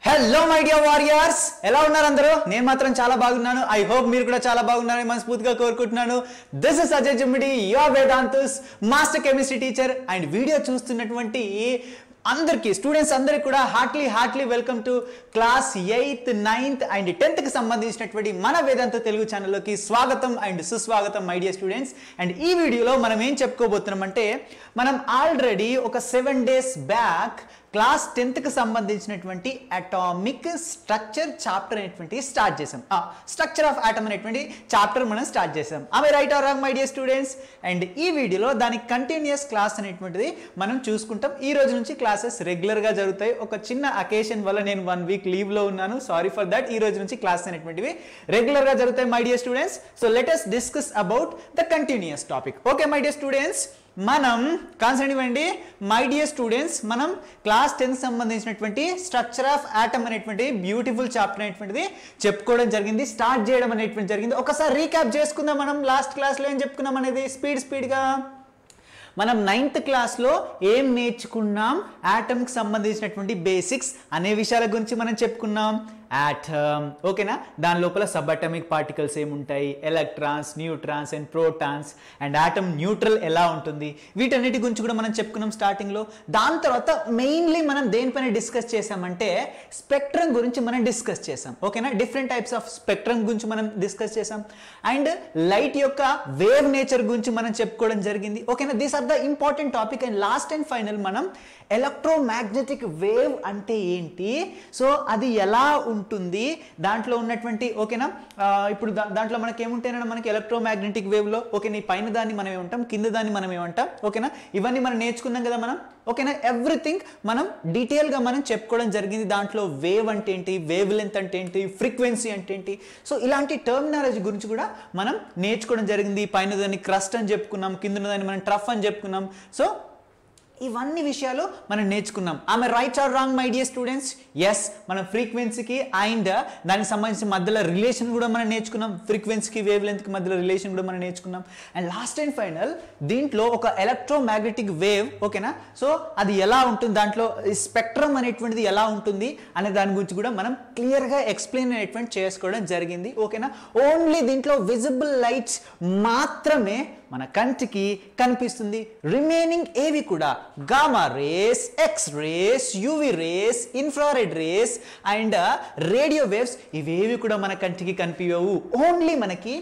Hello my dear warriors, ఎలా ఉన్నారు అందరూ? నేను మాత్రం చాలా బాగున్నాను. ఐ హోప్ మీరు కూడా చాలా బాగున్నారని మనస్ఫూర్తిగా కోరుకుంటున్నాను. This is Ajay Jummidi, your Vedantu's master chemistry teacher. And video చూస్తున్నటువంటి అందరికీ స్టూడెంట్స్ అందరికీ కూడా heartly welcome to class 8th 9th and 10th కి సంబంధించినటువంటి మన వేదాంత తెలుగు ఛానల్లోకి స్వాగతం అండ్ సుస్వాగతం మై డియర్ స్టూడెంట్స్. అండ్ ఈ వీడియోలో మనం ఏం చెప్పుకోబోతున్నాం అంటే, మనం ఆల్రెడీ ఒక 7 days బ్యాక్ క్లాస్ 10th కి సంబంధించినటువంటి అటామిక్ స్ట్రక్చర్ చాప్టర్ అనేటువంటి స్టార్ట్ చేసాం. స్ట్రక్చర్ ఆఫ్ ఆటమ్ అనేటువంటి చాప్టర్ మనం స్టార్ట్ చేసాం. ఆమె right or wrong my dear students? And ఈ వీడియోలో దానికి కంటిన్యూస్ క్లాస్ అనేటువంటిది మనం చూసుకుంటాం. ఈ రోజు నుంచి క్లాసెస్ రెగ్యులర్ గా జరుగుతాయి. ఒక చిన్న అకేషన్ వల్ల నేను 1 week లీవ్ లో ఉన్నాను, సారీ ఫర్ దట్. ఈ రోజు నుంచి క్లాస్ అనేటువంటివి రెగ్యులర్ గా జరుగుతాయి my dear students. So let us discuss about the continuous topic. Okay my dear students, మనం కాన్సెప్ట్ ఇవ్వండి మై డియర్ స్టూడెంట్స్. మనం క్లాస్ 10 సంబంధించినటువంటి స్ట్రక్చర్ ఆఫ్ ఆటమ్ అనేటువంటి బ్యూటిఫుల్ చాప్టర్ అనేటువంటిది చెప్పుకోవడం జరిగింది, స్టార్ట్ చేయడం అనేటువంటి జరిగింది. ఒకసారి రీక్యాప్ చేసుకుందాం. మనం లాస్ట్ క్లాస్లో ఏం చెప్పుకున్నాం అనేది స్పీడ్గా మనం 9th క్లాస్లో ఏం నేర్చుకున్నాం, ఆటమ్కి సంబంధించినటువంటి బేసిక్స్ అనే విషయాల గురించి మనం చెప్పుకున్నాం. ఆటమ్ ఓకేనా, దాని లోపల సబ్ అటామిక్ పార్టికల్స్ ఏముంటాయి, electrons, neutrons and protons, and atom neutral ఎలా ఉంటుంది, వీటన్నిటి గురించి కూడా మనం చెప్పుకున్నాం స్టార్టింగ్లో. దాని తర్వాత మెయిన్లీ మనం దేనిపైన డిస్కస్ చేసామంటే స్పెక్ట్రమ్ గురించి మనం డిస్కస్ చేసాం. ఓకేనా, డిఫరెంట్ టైప్స్ ఆఫ్ స్పెక్ట్రమ్ గురించి మనం డిస్కస్ చేసాం. అండ్ లైట్ యొక్క వేవ్ నేచర్ గురించి మనం చెప్పుకోవడం జరిగింది. ఓకేనా, these are the important topic. And last and final మనం ఎలక్ట్రోమాగ్నెటిక్ వేవ్ అంటే ఏంటి, సో అది ఎలా ఉంటుంది, దాంట్లో ఉన్నటువంటి ఓకేనా. ఇప్పుడు దాంట్లో మనకి ఏముంటాయన్నా, మనకి ఎలక్ట్రోమాగ్నెటిక్ వేవ్లో ఓకేనా ఈ పైన దాన్ని మనం ఏమంటాం, కింద దాన్ని మనం ఏమంటాం, ఓకేనా ఇవన్నీ మనం నేర్చుకున్నాం కదా మనం. ఓకేనా, ఎవ్రీథింగ్ మనం డీటెయిల్గా మనం చెప్పుకోవడం జరిగింది. దాంట్లో వేవ్ అంటే ఏంటి, వేవ్ లెంత్ అంటే ఏంటి, ఫ్రీక్వెన్సీ అంటే ఏంటి, సో ఇలాంటి టర్మినాలజీ గురించి కూడా మనం నేర్చుకోవడం జరిగింది. పైన దాన్ని క్రస్ట్ అని చెప్పుకున్నాం, కింద దాన్ని మనం ట్రఫ్ అని చెప్పుకున్నాం. సో ఇవన్నీ విషయాలు మనం నేర్చుకున్నాం. ఆమె right or wrong my dear students? Yes, మనం ఫ్రీక్వెన్సీకి అండ్ దానికి సంబంధించిన మధ్యలో రిలేషన్ కూడా మనం నేర్చుకున్నాం. ఫ్రీక్వెన్సీకి వేవ్ లెంత్కి మధ్యలో రిలేషన్ కూడా మనం నేర్చుకున్నాం. అండ్ లాస్ట్ అండ్ ఫైనల్ దీంట్లో ఒక ఎలక్ట్రోమాగ్నెటిక్ వేవ్ ఓకేనా, సో అది ఎలా ఉంటుంది, దాంట్లో స్పెక్ట్రమ్ అనేటువంటిది ఎలా ఉంటుంది అనే దాని గురించి కూడా మనం క్లియర్గా ఎక్స్ప్లెయిన్ అనేటువంటి చేసుకోవడం జరిగింది. ఓకేనా, ఓన్లీ దీంట్లో విజిబుల్ లైట్స్ మాత్రమే మన కంటికి కనిపిస్తుంది. రిమైనింగ్ ఏవి కూడా gamma rays, X race, UV rays, infrared race and radio waves ఇవేవి కూడా మన కంటికి కనిపించవు. ఓన్లీ మనకి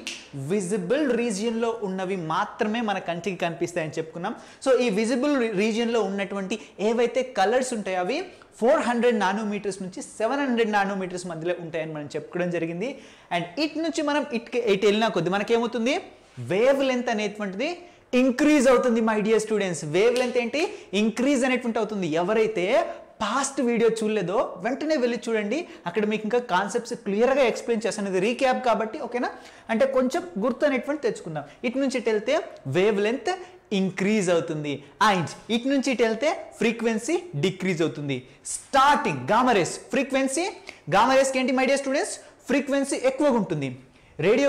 విజిబుల్ రీజియన్లో ఉన్నవి మాత్రమే మన కంటికి కనిపిస్తాయని చెప్పుకున్నాం. సో ఈ విజిబుల్ రీజియన్లో ఉన్నటువంటి ఏవైతే కలర్స్ ఉంటాయో అవి 400 నానోమీటర్స్ నుంచి 700 నానోమీటర్స్ మధ్యలో ఉంటాయని మనం చెప్పుకోవడం జరిగింది. అండ్ ఇటు నుంచి మనం ఇటు వెళ్ళిన కొద్ది మనకేమవుతుంది, వేవ్ లెంత్ అనేటువంటిది ఇంక్రీజ్ అవుతుంది my dear students. Wave length ఏంటి, ఇంక్రీజ్ అనేటువంటి అవుతుంది. ఎవరైతే పాస్ట్ వీడియో చూడలేదో వెంటనే వెళ్ళి చూడండి, అక్కడ మీకు ఇంకా కాన్సెప్ట్స్ క్లియర్గా ఎక్స్ప్లెయిన్ చేస్తాను. ఇది రీక్యాప్ కాబట్టి ఓకేనా, అంటే కొంచెం గుర్తు అనేటువంటి తెచ్చుకుందాం. ఇటు నుంచి ఇటు వెళ్తే వేవ్ లెంత్ ఇంక్రీజ్ అవుతుంది అండ్ ఇటు నుంచి ఇటు వెళ్తే ఫ్రీక్వెన్సీ డిక్రీజ్ అవుతుంది. Starting gamma rays, frequency gamma రేస్కి ఏంటి మై డియర్ స్టూడెంట్స్, ఫ్రీక్వెన్సీ ఎక్కువగా ఉంటుంది. రేడియో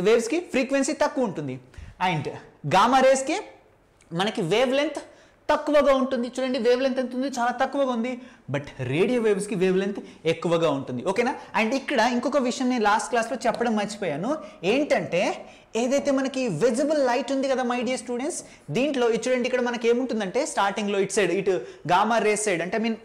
వేవ్స్కి ఫ్రీక్వెన్సీ తక్కువ ఉంటుంది. అండ్ గామా రేస్కి మనకి వేవ్ లెంత్ తక్కువగా ఉంటుంది. చూడండి వేవ్ లెంత్ ఎంత ఉంది, చాలా తక్కువగా ఉంది. బట్ రేడియో వేవ్స్కి వేవ్ లెంత్ ఎక్కువగా ఉంటుంది. ఓకేనా, అండ్ ఇక్కడ ఇంకొక విషయం నేను లాస్ట్ క్లాస్లో చెప్పడం మర్చిపోయాను. ఏంటంటే ఏదైతే మనకి విజిబుల్ లైట్ ఉంది కదా మై డియర్ స్టూడెంట్స్, దీంట్లో చూడండి ఇక్కడ మనకి ఏముంటుందంటే స్టార్టింగ్లో ఇటు సైడ్ ఇటు గామా రేస్ సైడ్ అంటే మీన్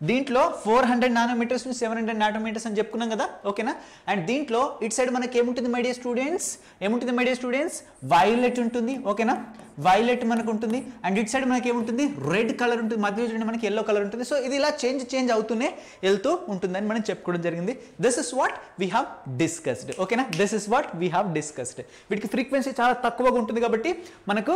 దీంట్లో 400 నానోమీటర్స్ నుంచి 700 నానోమీటర్స్ అని చెప్పుకున్నాం కదా ఓకేనా. అండ్ దీంట్లో ఇటు సైడ్ మనకి ఏముంటుంది మై డియర్ స్టూడెంట్స్, ఏముంటుంది మై డియర్ స్టూడెంట్స్, వైలెట్ ఉంటుంది. ఓకేనా, వైలెట్ మనకు ఉంటుంది. అండ్ ఇటు సైడ్ మనకి ఏముంటుంది, రెడ్ కలర్ ఉంటుంది. మధ్యలో చూడండి మనకి ఎల్లో కలర్ ఉంటుంది. సో ఇది ఇలా చేంజ్ అవుతూనే వెళ్తూ ఉంటుందని మనం చెప్పుకోవడం జరిగింది. This is what we have discussed. ఓకేనా, this is what we have discussed. వీటికి ఫ్రీక్వెన్సీ చాలా తక్కువగా ఉంటుంది కాబట్టి మనకు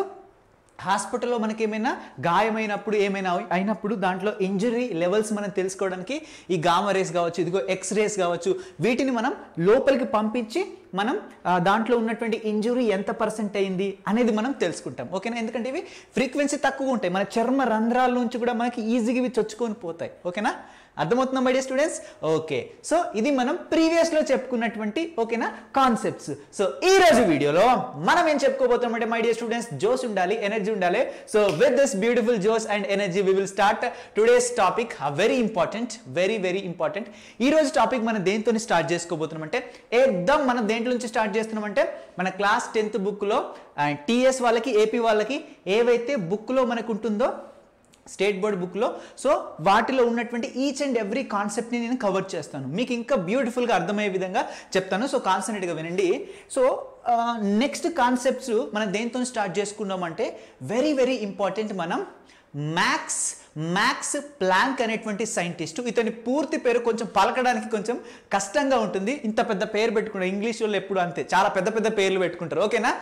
హాస్పిటల్లో మనకి ఏమైనా గాయమైనప్పుడు ఏమైనా అయినప్పుడు దాంట్లో ఇంజరీ లెవెల్స్ మనం తెలుసుకోవడానికి ఈ గామా రేస్ కావచ్చు, ఇదిగో ఎక్స్ రేస్ కావచ్చు, వీటిని మనం లోపలికి పంపించి మనం దాంట్లో ఉన్నటువంటి ఇంజురీ ఎంత % అయింది అనేది మనం తెలుసుకుంటాం. ఓకేనా, ఎందుకంటే ఇవి ఫ్రీక్వెన్సీ తక్కువ ఉంటాయి. మన చర్మ రంధ్రాల నుంచి కూడా మనకి ఈజీగా ఇవి చొచ్చుకొని పోతాయి. ఓకేనా, అర్థమవుతుందా my dear students? Okay, so ఇది మనం ప్రీవియస్లో చెప్పుకున్నటువంటి ఓకేనా కాన్సెప్ట్స్. సో ఈ రోజు వీడియోలో మనం ఏం చెప్పుకోబోతున్నామంటే మై డియర్ స్టూడెంట్స్, జోష్ ఉండాలి, ఎనర్జీ ఉండాలి. So with this beautiful josh and energy we will start today's topic, very important, very very important. ఈ రోజు టాపిక్ మనం దేంతో స్టార్ట్ చేసుకోబోతున్నామంటే ఏకదమ్ మనం దేంట్లో నుంచి స్టార్ట్ చేస్తున్నామంటే మన క్లాస్ 10th బుక్లో టీఎస్ వాళ్ళకి, ఏపీ వాళ్ళకి ఏవైతే బుక్లో మనకు ఉంటుందో స్టేట్ బోర్డ్ బుక్లో, సో వాటిలో ఉన్నటువంటి ఈచ్ అండ్ ఎవ్రీ కాన్సెప్ట్ని నేను కవర్ చేస్తాను, మీకు ఇంకా బ్యూటిఫుల్గా అర్థమయ్యే విధంగా చెప్తాను. సో కాన్సన్ట్రేట్గా వినండి. సో నెక్స్ట్ కాన్సెప్ట్స్ మనం దేంతో స్టార్ట్ చేసుకున్నామంటే వెరీ వెరీ ఇంపార్టెంట్. మనం మ్యాక్స్ ప్లాంక్ అనేటువంటి సైంటిస్ట్, ఇతని పూర్తి పేరు కొంచెం పలకడానికి కొంచెం కష్టంగా ఉంటుంది. ఇంత పెద్ద పేరు పెట్టుకుంటారు, ఇంగ్లీష్ వాళ్ళు ఎప్పుడు అంతే, చాలా పెద్ద పెద్ద పేర్లు పెట్టుకుంటారు. ఓకేనా,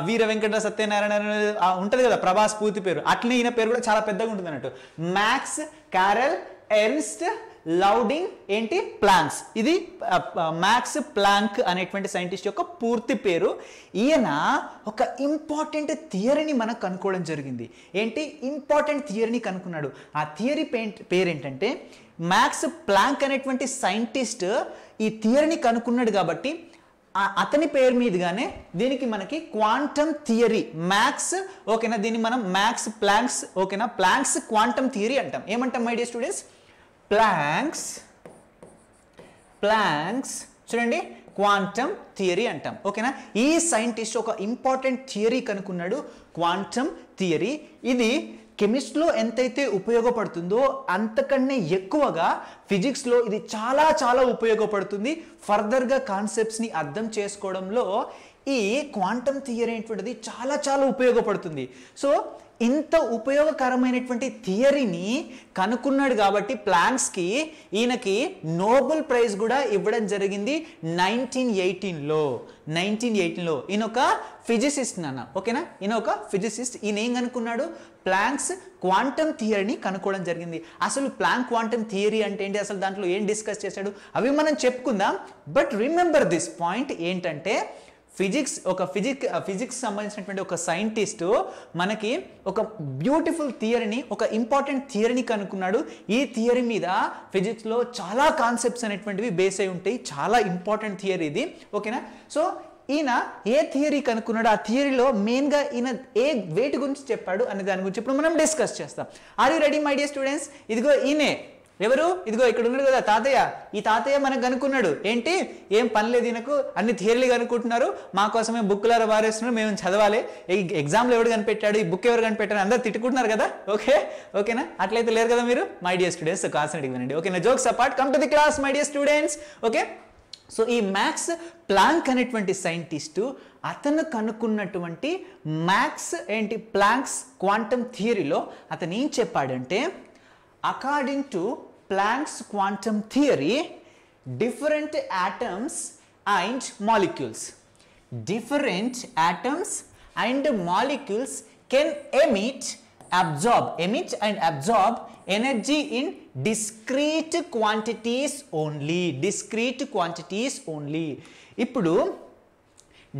వీర వెంకట సత్యనారాయణ ఉంటుంది కదా ప్రభాస్ పూర్తి పేరు, అట్లనే ఈయన పేరు కూడా చాలా పెద్దగా ఉంటుంది అన్నట్టు. మ్యాక్స్ కారెల్ ఎర్న్స్ట్ లౌడింగ్ ఏంటి ప్లాంక్స్, ఇది మ్యాక్స్ ప్లాంక్ అనేటువంటి సైంటిస్ట్ యొక్క పూర్తి పేరు. ఈయన ఒక ఇంపార్టెంట్ థియరీని మనకు కనుక్కోవడం జరిగింది. ఏంటి ఇంపార్టెంట్ థియరీని కనుక్కున్నాడు. ఆ థియరీ పేరేంటంటే మ్యాక్స్ ప్లాంక్ అనేటువంటి సైంటిస్ట్ ఈ థియరీని కనుక్కున్నాడు కాబట్టి అతని పేరు మీదుగానే దీనికి మనకి క్వాంటమ్ థియరీ మ్యాక్స్, ఓకేనా, దీన్ని మనం మ్యాక్స్ ప్లాంక్స్, ఓకేనా, ప్లాంక్స్ క్వాంటమ్ థియరీ అంటాం. ఏమంటాం మై డియర్ స్టూడెంట్స్? ప్లాంక్స్ చూడండి క్వాంటమ్ థియరీ అంటాం. ఓకేనా, ఈ సైంటిస్ట్ ఒక ఇంపార్టెంట్ థియరీ కనుక్కున్నాడు, క్వాంటమ్ థియరీ. ఇది కెమిస్ట్రీలో ఎంతైతే ఉపయోగపడుతుందో అంతకన్నా ఎక్కువగా ఫిజిక్స్లో ఇది చాలా చాలా ఉపయోగపడుతుంది. ఫర్దర్గా కాన్సెప్ట్స్ని అర్థం చేసుకోవడంలో ఈ క్వాంటమ్ థియరీ అనేటువంటిది చాలా చాలా ఉపయోగపడుతుంది. సో ఇంత ఉపయోగకరమైనటువంటి థియరీని కనుక్కున్నాడు కాబట్టి ప్లాంక్స్కి ఈయనకి నోబెల్ ప్రైజ్ కూడా ఇవ్వడం జరిగింది 1918లో. ఈయన ఒక ఫిజిసిస్ట్ నాన్న, ఓకేనా, ఈయన ఒక ఫిజిసిస్ట్. ఈయన ఏం కనుక్కున్నాడు? ప్లాంక్స్ క్వాంటమ్ థియరీని కనుక్కోవడం జరిగింది. అసలు ప్లాంక్ క్వాంటమ్ థియరీ అంటే ఏంటి, అసలు దాంట్లో ఏం డిస్కస్ చేశాడు అవి మనం చెప్పుకుందాం. బట్ రిమెంబర్ దిస్ పాయింట్ ఏంటంటే ఫిజిక్స్ సంబంధించినటువంటి ఒక సైంటిస్ట్ మనకి ఒక బ్యూటిఫుల్ థియరీని, ఒక ఇంపార్టెంట్ థియరీని కనుక్కున్నాడు. ఈ థియరీ మీద ఫిజిక్స్లో చాలా కాన్సెప్ట్స్ అనేటువంటివి బేస్ అయి ఉంటాయి, చాలా ఇంపార్టెంట్ థియరీ ఇది. ఓకేనా, సో ఈయన ఏ థియరీ కనుక్కున్నాడు, ఆ థియరీలో మెయిన్గా ఈయన ఏ వేటి గురించి చెప్పాడు అనే దాని గురించి ఇప్పుడు మనం డిస్కస్ చేస్తాం. Are you ready my dear students? ఇదిగో ఈయనే ఎవరు, ఇదిగో ఇక్కడ ఉన్నాడు కదా తాతయ్య. ఈ తాతయ్య మనకు కనుక్కున్నాడు ఏంటి, ఏం పని లేదు ఈయనకు, అన్ని థియరీలు కనుక్కుంటున్నారు, మా కోసమే బుక్లారా వారేస్తున్నారు, మేము చదవాలి, ఈ ఎగ్జామ్లో ఎవరు కనిపెట్టాడు, ఈ బుక్ ఎవరు కనిపెట్టారు అందరూ తిట్టుకుంటున్నారు కదా. ఓకేనా, అట్లయితే లేరు కదా మీరు మై డియర్ స్టూడెంట్స్. కాన్సెప్ట్ వినండి. ఓకేనా, jokes apart, come to the class my dear students. Okay, so ఈ మ్యాక్స్ ప్లాంక్ అనేటువంటి సైంటిస్టు అతను కనుక్కున్నటువంటి మ్యాక్స్ ఏంటి ప్లాంక్స్ క్వాంటమ్ థియరీలో అతను ఏం చెప్పాడంటే, according to Planck's quantum theory, different atoms and molecules can emit and absorb energy in discrete quantities only. ఇప్పుడు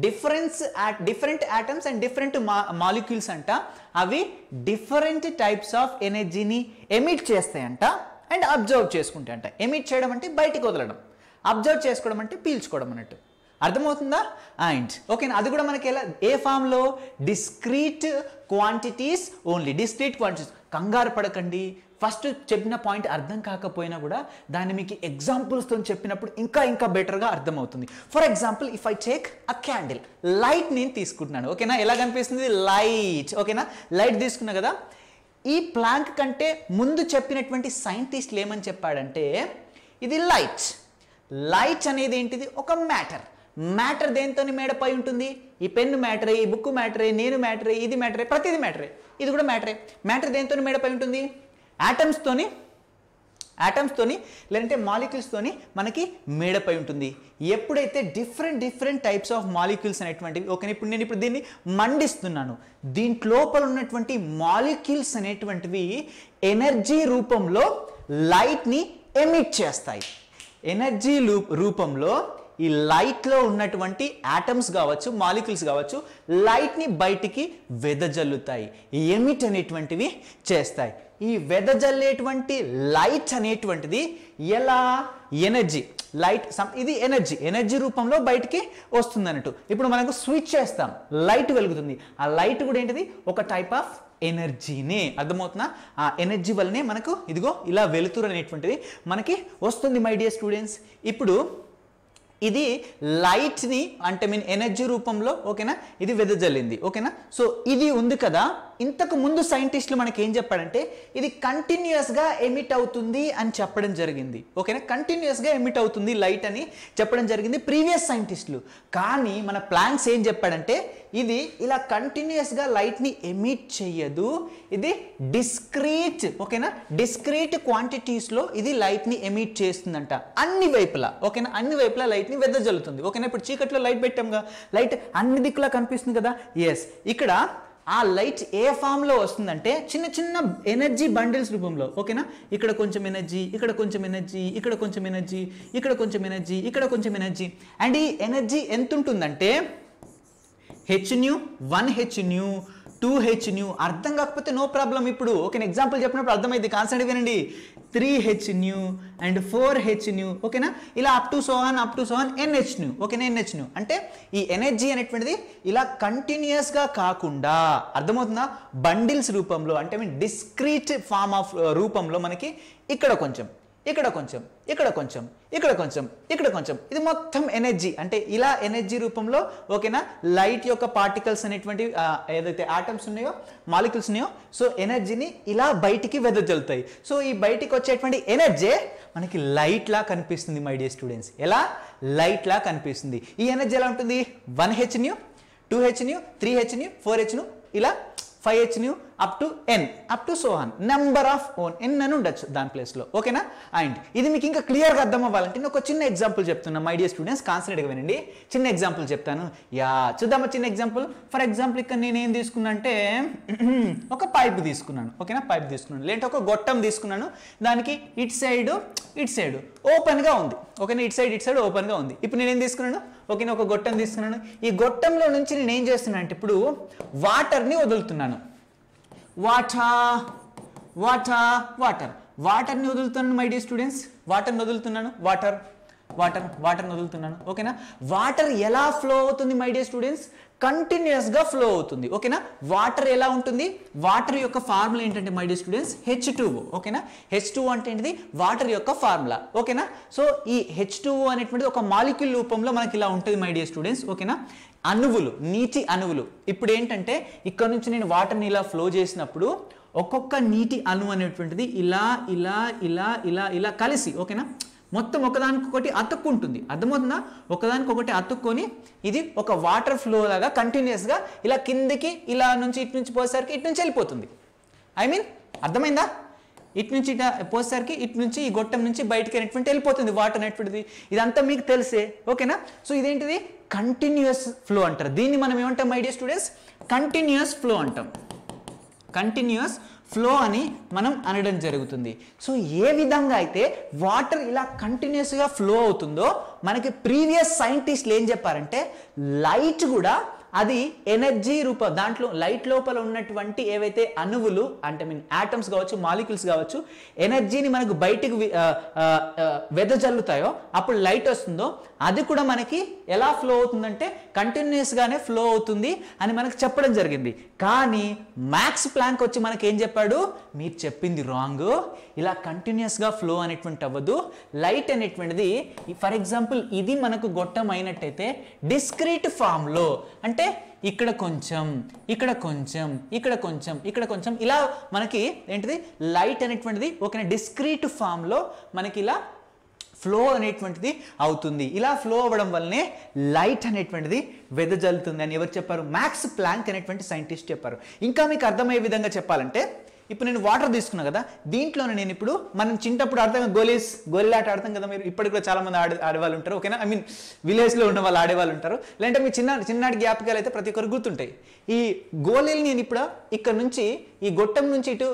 different atoms and different molecules అంట, అవి డిఫరెంట్ టైప్స్ ఆఫ్ ఎనర్జీని ఎమిట్ చేస్తాయంట అండ్ అబ్జర్వ్ చేసుకుంటాయంట. ఎమిట్ చేయడం అంటే బయటికి వదలడం, అబ్జర్వ్ చేసుకోవడం అంటే పీల్చుకోవడం అన్నట్టు. అర్థమవుతుందా? అండ్ ఓకేనా, అది కూడా మనకి ఎలా, ఏ ఫామ్లో? Discrete quantities only. కంగారు పడకండి, ఫస్ట్ చెప్పిన పాయింట్ అర్థం కాకపోయినా కూడా దాన్ని మీకు ఎగ్జాంపుల్స్తో చెప్పినప్పుడు ఇంకా బెటర్గా అర్థమవుతుంది. For example, if I take a candle, light నేను తీసుకుంటున్నాను. ఓకేనా, ఎలా కనిపిస్తుంది? లైట్. ఓకేనా, లైట్ తీసుకున్నా కదా. ఈ ప్లాంక్ కంటే ముందు చెప్పినటువంటి సైంటిస్ట్లు ఏమని చెప్పాడంటే, ఇది లైట్ అనేది ఏంటిది? ఒక మ్యాటర్ దేంతో మేడపై ఉంటుంది? ఈ పెన్ను మ్యాటరే, ఈ బుక్ మ్యాటరే, నేను మ్యాటరే, ఇది మ్యాటరే, ప్రతిదీ మ్యాటరే, ఇది కూడా మ్యాటరే. మ్యాటర్ దేంతో మేడపై ఉంటుంది? ఆటమ్స్తోని లేదంటే మాలిక్యూల్స్తోని మనకి మేడపై ఉంటుంది. ఎప్పుడైతే డిఫరెంట్ టైప్స్ ఆఫ్ మాలిక్యూల్స్ అనేటువంటివి, ఓకే, ఇప్పుడు నేను దీన్ని మండిస్తున్నాను, దీంట్లోపల ఉన్నటువంటి మాలిక్యూల్స్ అనేటువంటివి ఎనర్జీ రూపంలో లైట్ని ఎమిట్ చేస్తాయి. ఎనర్జీ రూపంలో ఈ లైట్లో ఉన్నటువంటి ఆటమ్స్ కావచ్చు, మాలిక్యూల్స్ కావచ్చు, లైట్ని బయటికి వెదజల్లుతాయి, ఎమిట్ అనేటువంటివి చేస్తాయి. ఈ వెదజల్లేటువంటి లైట్ అనేటువంటిది ఎలా ఎనర్జీ, లైట్ ఇది ఎనర్జీ రూపంలో బయటికి వస్తుంది అన్నట్టు. ఇప్పుడు మనకు స్విచ్ చేస్తాం, లైట్ వెలుగుతుంది, ఆ లైట్ కూడా ఏంటిది ఒక టైప్ ఆఫ్ ఎనర్జీనే. అర్థమవుతుందా? ఆ ఎనర్జీ వల్లనే మనకు ఇదిగో ఇలా వెలుతురు అనేటువంటిది మనకి వస్తుంది మై డియర్ స్టూడెంట్స్. ఇప్పుడు ఇది లైట్ని అంటే ఎనర్జీ రూపంలో ఓకేనా ఇది వెదజల్లింది ఓకేనా. సో ఇది ఉంది కదా, ఇంతకు ముందు సైంటిస్టులు మనకి ఏం చెప్పాడంటే ఇది కంటిన్యూస్గా ఎమిట్ అవుతుంది అని చెప్పడం జరిగింది ఓకేనా. కంటిన్యూస్గా ఎమిట్ అవుతుంది లైట్ అని చెప్పడం జరిగింది ప్రీవియస్ సైంటిస్టులు. కానీ మన ప్లాంక్స్ ఏం చెప్పాడంటే ఇది ఇలా కంటిన్యూస్గా లైట్ని ఎమిట్ చేయదు, ఇది డిస్క్రీట్ ఓకేనా, డిస్క్రీట్ క్వాంటిటీస్లో ఇది లైట్ని ఎమిట్ చేస్తుందంట అన్ని వైపులా ఓకేనా. అన్ని వైపులా లైట్ని వెదజల్లుతుంది ఓకేనా. ఇప్పుడు చీకట్లో లైట్ పెట్టాంగా, లైట్ అన్ని దిక్కులా కనిపిస్తుంది కదా. ఎస్, ఇక్కడ ఆ లైట్ ఏ ఫామ్లో వస్తుందంటే చిన్న చిన్న ఎనర్జీ బండిల్స్ రూపంలో ఓకేనా. ఇక్కడ కొంచెం ఎనర్జీ, ఇక్కడ కొంచెం ఎనర్జీ, ఇక్కడ కొంచెం ఎనర్జీ, ఇక్కడ కొంచెం ఎనర్జీ, ఇక్కడ కొంచెం ఎనర్జీ. అండ్ ఈ ఎనర్జీ ఎంత ఉంటుందంటే hν, 1hν, 2hν. అర్థం కాకపోతే నో ప్రాబ్లం. ఇప్పుడు ఓకేనా ఎగ్జాంపుల్ చెప్పినప్పుడు అర్థమైంది, కాన్సెప్ట్ వినండి. 3hν అండ్ 4hν ఓకేనా. ఇలా up to so on Nhν ఓకేనా. Nhν అంటే ఈ ఎనర్జీ అనేటువంటిది ఇలా కంటిన్యూస్గా కాకుండా అర్థమవుతుందా బండిల్స్ రూపంలో అంటే డిస్క్రీట్ ఫామ్ ఆఫ్ రూపంలో మనకి ఇక్కడ కొంచెం, ఇక్కడ కొంచెం, ఇక్కడ కొంచెం, ఇక్కడ కొంచెం, ఇక్కడ కొంచెం, ఇది మొత్తం ఎనర్జీ అంటే ఇలా ఎనర్జీ రూపంలో ఓకేనా. లైట్ యొక్క పార్టికల్స్ అనేటువంటి ఏదైతే ఆటమ్స్ ఉన్నాయో, మాలిక్యూల్స్ ఉన్నాయో, సో ఎనర్జీని ఇలా బయటికి వెదజల్లుతాయి. సో ఈ బయటికి వచ్చేటువంటి ఎనర్జీ మనకి లైట్ లా కనిపిస్తుంది మై డియర్ స్టూడెంట్స్. ఎలా లైట్ లా కనిపిస్తుంది. ఈ ఎనర్జీ ఎలా ఉంటుంది? 1hν, 2hν, 3hν, 4hν, ఇలా 5hν up to n, up to so on number of n అని ఉండొచ్చు దాని ప్లేస్లో ఓకేనా. అండ్ ఇది మీకు ఇంకా క్లియర్గా అర్థం అవ్వాలంటే నేను ఒక చిన్న ఎగ్జాంపుల్ చెప్తున్నా మై డియర్ స్టూడెంట్స్, కాన్సన్ట్రేట్గా వినండి. చిన్న ఎగ్జాంపుల్ చెప్తాను. చూద్దామా చిన్న ఎగ్జాంపుల్. ఫర్ ఎగ్జాంపుల్ ఇక్కడ నేను ఏం తీసుకున్నా అంటే ఒక పైప్ తీసుకున్నాను ఓకేనా. పైప్ తీసుకున్నాను లేదంటే ఒక గొట్టం తీసుకున్నాను. దానికి ఇటు సైడ్ ఓపెన్గా ఉంది ఓకేనా. ఇటు సైడ్ ఓపెన్గా ఉంది. ఇప్పుడు నేను ఏం తీసుకున్నాను ఓకేనా, ఒక గొట్టం తీసుకున్నాను. ఈ గొట్టంలో నుంచి నేను ఏం చేస్తున్నాను అంటే ఇప్పుడు వాటర్ని వదులుతున్నాను. వాటర్ని వదులుతున్నాను మై డియర్ స్టూడెంట్స్. వాటర్ని వదులుతున్నాను. వాటర్ని వదులుతున్నాను ఓకేనా. వాటర్ ఎలా ఫ్లో అవుతుంది మై డియర్ స్టూడెంట్స్? కంటిన్యూస్గా ఫ్లో అవుతుంది ఓకేనా. వాటర్ ఎలా ఉంటుంది? వాటర్ యొక్క ఫార్ములా ఏంటంటే మై డియర్ స్టూడెంట్స్ H2O ఓకేనా. H2O అంటే ఏంటిది? వాటర్ యొక్క ఫార్ములా ఓకేనా. సో ఈ H2O అనేటువంటిది ఒక మాలిక్యూల్ రూపంలో మనకి ఇలా ఉంటుంది మై డియర్ స్టూడెంట్స్ ఓకేనా. అణువులు, నీటి అణువులు. ఇప్పుడు ఏంటంటే ఇక్కడ నుంచి నేను వాటర్ని ఇలా ఫ్లో చేసినప్పుడు ఒక్కొక్క నీటి అణువు అనేటువంటిది ఇలా ఇలా ఇలా ఇలా ఇలా కలిసి ఓకేనా మొత్తం ఒకదానికొకటి అతుక్కుంటుంది. అర్థమవుతుందా? ఒకదానికొకటి అతుక్కొని ఇది ఒక వాటర్ ఫ్లో లాగా కంటిన్యూస్గా ఇలా కిందికి ఇలా నుంచి ఇటు నుంచి పోయేసరికి ఇటు నుంచి వెళ్ళిపోతుంది. అర్థమైందా? ఇటు నుంచి ఇట పోసేసరికి ఇటు నుంచి ఈ గొట్టం నుంచి బయటికి అనేటువంటి వెళ్ళిపోతుంది వాటర్ అనేటువంటిది. ఇదంతా మీకు తెలిసే ఓకేనా. సో ఇదేంటిది? కంటిన్యూస్ ఫ్లో అంటారు. దీన్ని మనం ఏమంటాం my dear students? Continuous flow అంటాం. కంటిన్యూస్ ఫ్లో అని మనం అనడం జరుగుతుంది. సో ఏ విధంగా అయితే వాటర్ ఇలా కంటిన్యూస్గా ఫ్లో అవుతుందో మనకి ప్రీవియస్ సైంటిస్టులు ఏం చెప్పారంటే లైట్ కూడా అది ఎనర్జీ రూపం, దాంట్లో లైట్ లోపల ఉన్నటువంటి ఏవైతే అణువులు అంటే ఆటమ్స్ కావచ్చు, మాలిక్యూల్స్ కావచ్చు, ఎనర్జీని మనకు బయటికి వెదజల్లుతాయో అప్పుడు లైట్ వస్తుందో అది కూడా మనకి ఎలా ఫ్లో అవుతుందంటే కంటిన్యూస్గానే ఫ్లో అవుతుంది అని మనకు చెప్పడం జరిగింది. కానీ మ్యాక్స్ ప్లాంక్ వచ్చి మనకి ఏం చెప్పాడు? మీరు చెప్పింది రాంగ్, ఇలా కంటిన్యూస్గా ఫ్లో అనేటువంటి అవ్వదు. లైట్ అనేటువంటిది ఫర్ ఎగ్జాంపుల్ ఇది మనకు గొట్టం అయినట్టయితే డిస్క్రీట్ ఫామ్లో అంటే ఇక్కడ కొంచెం, ఇక్కడ కొంచెం, ఇక్కడ కొంచెం, ఇక్కడ కొంచెం ఇలా మనకి ఏంటిది లైట్ అనేటువంటిది ఓకేనా డిస్క్రీట్ ఫామ్లో మనకి ఇలా ఫ్లో అనేటువంటిది అవుతుంది. ఇలా ఫ్లో అవ్వడం వల్లనే లైట్ అనేటువంటిది వెదజల్లుతుంది అని ఎవరు చెప్పారు? మ్యాక్స్ ప్లాంక్ అనేటువంటి సైంటిస్ట్ చెప్పారు. ఇంకా మీకు అర్థమయ్యే విధంగా చెప్పాలంటే ఇప్పుడు నేను వాటర్ తీసుకున్నా కదా, దీంట్లోనే నేను ఇప్పుడు మనం చిన్నప్పుడు ఆడతాం గోలీలాట ఆడతాం కదా, మీరు ఇప్పటికి కూడా చాలా మంది ఆడేవాళ్ళు ఉంటారు ఓకేనా. విలేజ్లో ఉన్న వాళ్ళు ఆడేవాళ్ళు ఉంటారు, లేదంటే మీ చిన్ననాటి జ్ఞాపకాలు అయితే ప్రతి ఒక్కరు గుర్తుంటాయి. ఈ గోళీలు నేను ఇప్పుడు ఇక్కడ నుంచి ఈ గొట్టం నుంచి ఇటు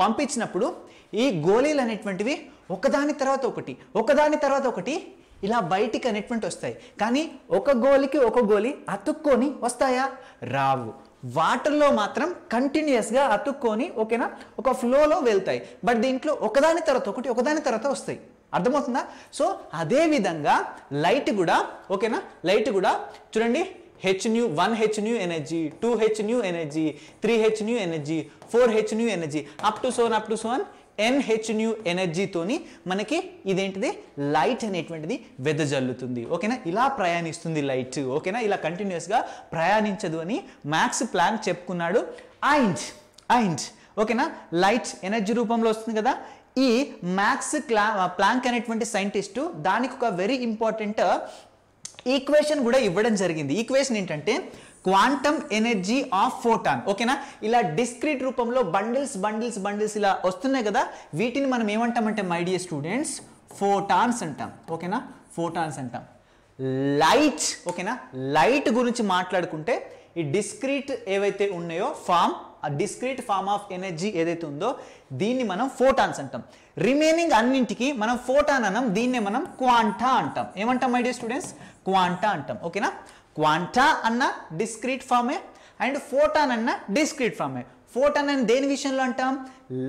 పంపించినప్పుడు ఈ గోళీలు అనేటువంటివి ఒకదాని తర్వాత ఒకటి ఇలా బయటికి అనేటువంటి వస్తాయి. కానీ ఒక గోలికి ఒక గోలి అతుక్కొని వస్తాయా? రావు. వాటర్లో మాత్రం కంటిన్యూస్గా అతుక్కొని ఓకేనా ఒక ఫ్లోలో వెళ్తాయి. బట్ దీంట్లో ఒకదాని తర్వాత ఒకటి ఒకదాని తర్వాత వస్తాయి. అర్థమవుతుందా? సో అదే విధంగా లైట్ కూడా ఓకేనా, లైట్ కూడా చూడండి, hν 1h nu energy, 2h nu energy, 3h nu energy, 4h nu energy, up to సోన్ NH న్యూ ఎనర్జీతోని మనకి ఇదేంటిది లైట్ అనేటువంటిది వెదజల్లుతుంది. ఓకేనా, ఇలా ప్రయాణిస్తుంది లైట్. ఓకేనా, ఇలా కంటిన్యూస్గా ప్రయాణించదు అని మ్యాక్స్ ప్లాంక్ చెప్పుకున్నాడు. అండ్ ఓకేనా, లైట్ ఎనర్జీ రూపంలో వస్తుంది కదా. ఈ మ్యాక్స్ ప్లాంక్ అనేటువంటి సైంటిస్టు దానికి ఒక వెరీ ఇంపార్టెంట్ ఈక్వేషన్ కూడా ఇవ్వడం జరిగింది. ఈక్వేషన్ ఏంటంటే క్వాంటమ్ ఎనర్జీ ఆఫ్ ఫోటాన్. ఓకేనా, ఇలా డిస్క్రీట్ రూపంలో బండిల్స్ ఇలా వస్తున్నాయి కదా, వీటిని మనం ఏమంటామంటే మై డియర్ స్టూడెంట్స్ ఫోటాన్స్ అంటాం. ఓకేనా, ఫోటాన్స్ అంటాం. లైట్ ఓకేనా, లైట్ గురించి మాట్లాడుకుంటే ఈ డిస్క్రీట్ ఏవైతే ఉన్నాయో డిస్క్రీట్ ఫార్మ్ ఆఫ్ ఎనర్జీ ఏదైతే ఉందో దీన్ని మనం ఫోటాన్స్ అంటాం. రిమైనింగ్ అన్నింటికి మనం ఫోటాన్ అనం, దీన్నే మనం క్వాంటా అంటాం. ఏమంటాం మై డియర్ స్టూడెంట్స్? క్వాంటా అంటాం. ఓకేనా, క్వాంటా అన్న డిస్క్రీట్ ఫామే అండ్ ఫోటాన్ అన్న డిస్క్రీట్ ఫామే. ఫోటాన్ అని దేని విషయంలో అంటాం?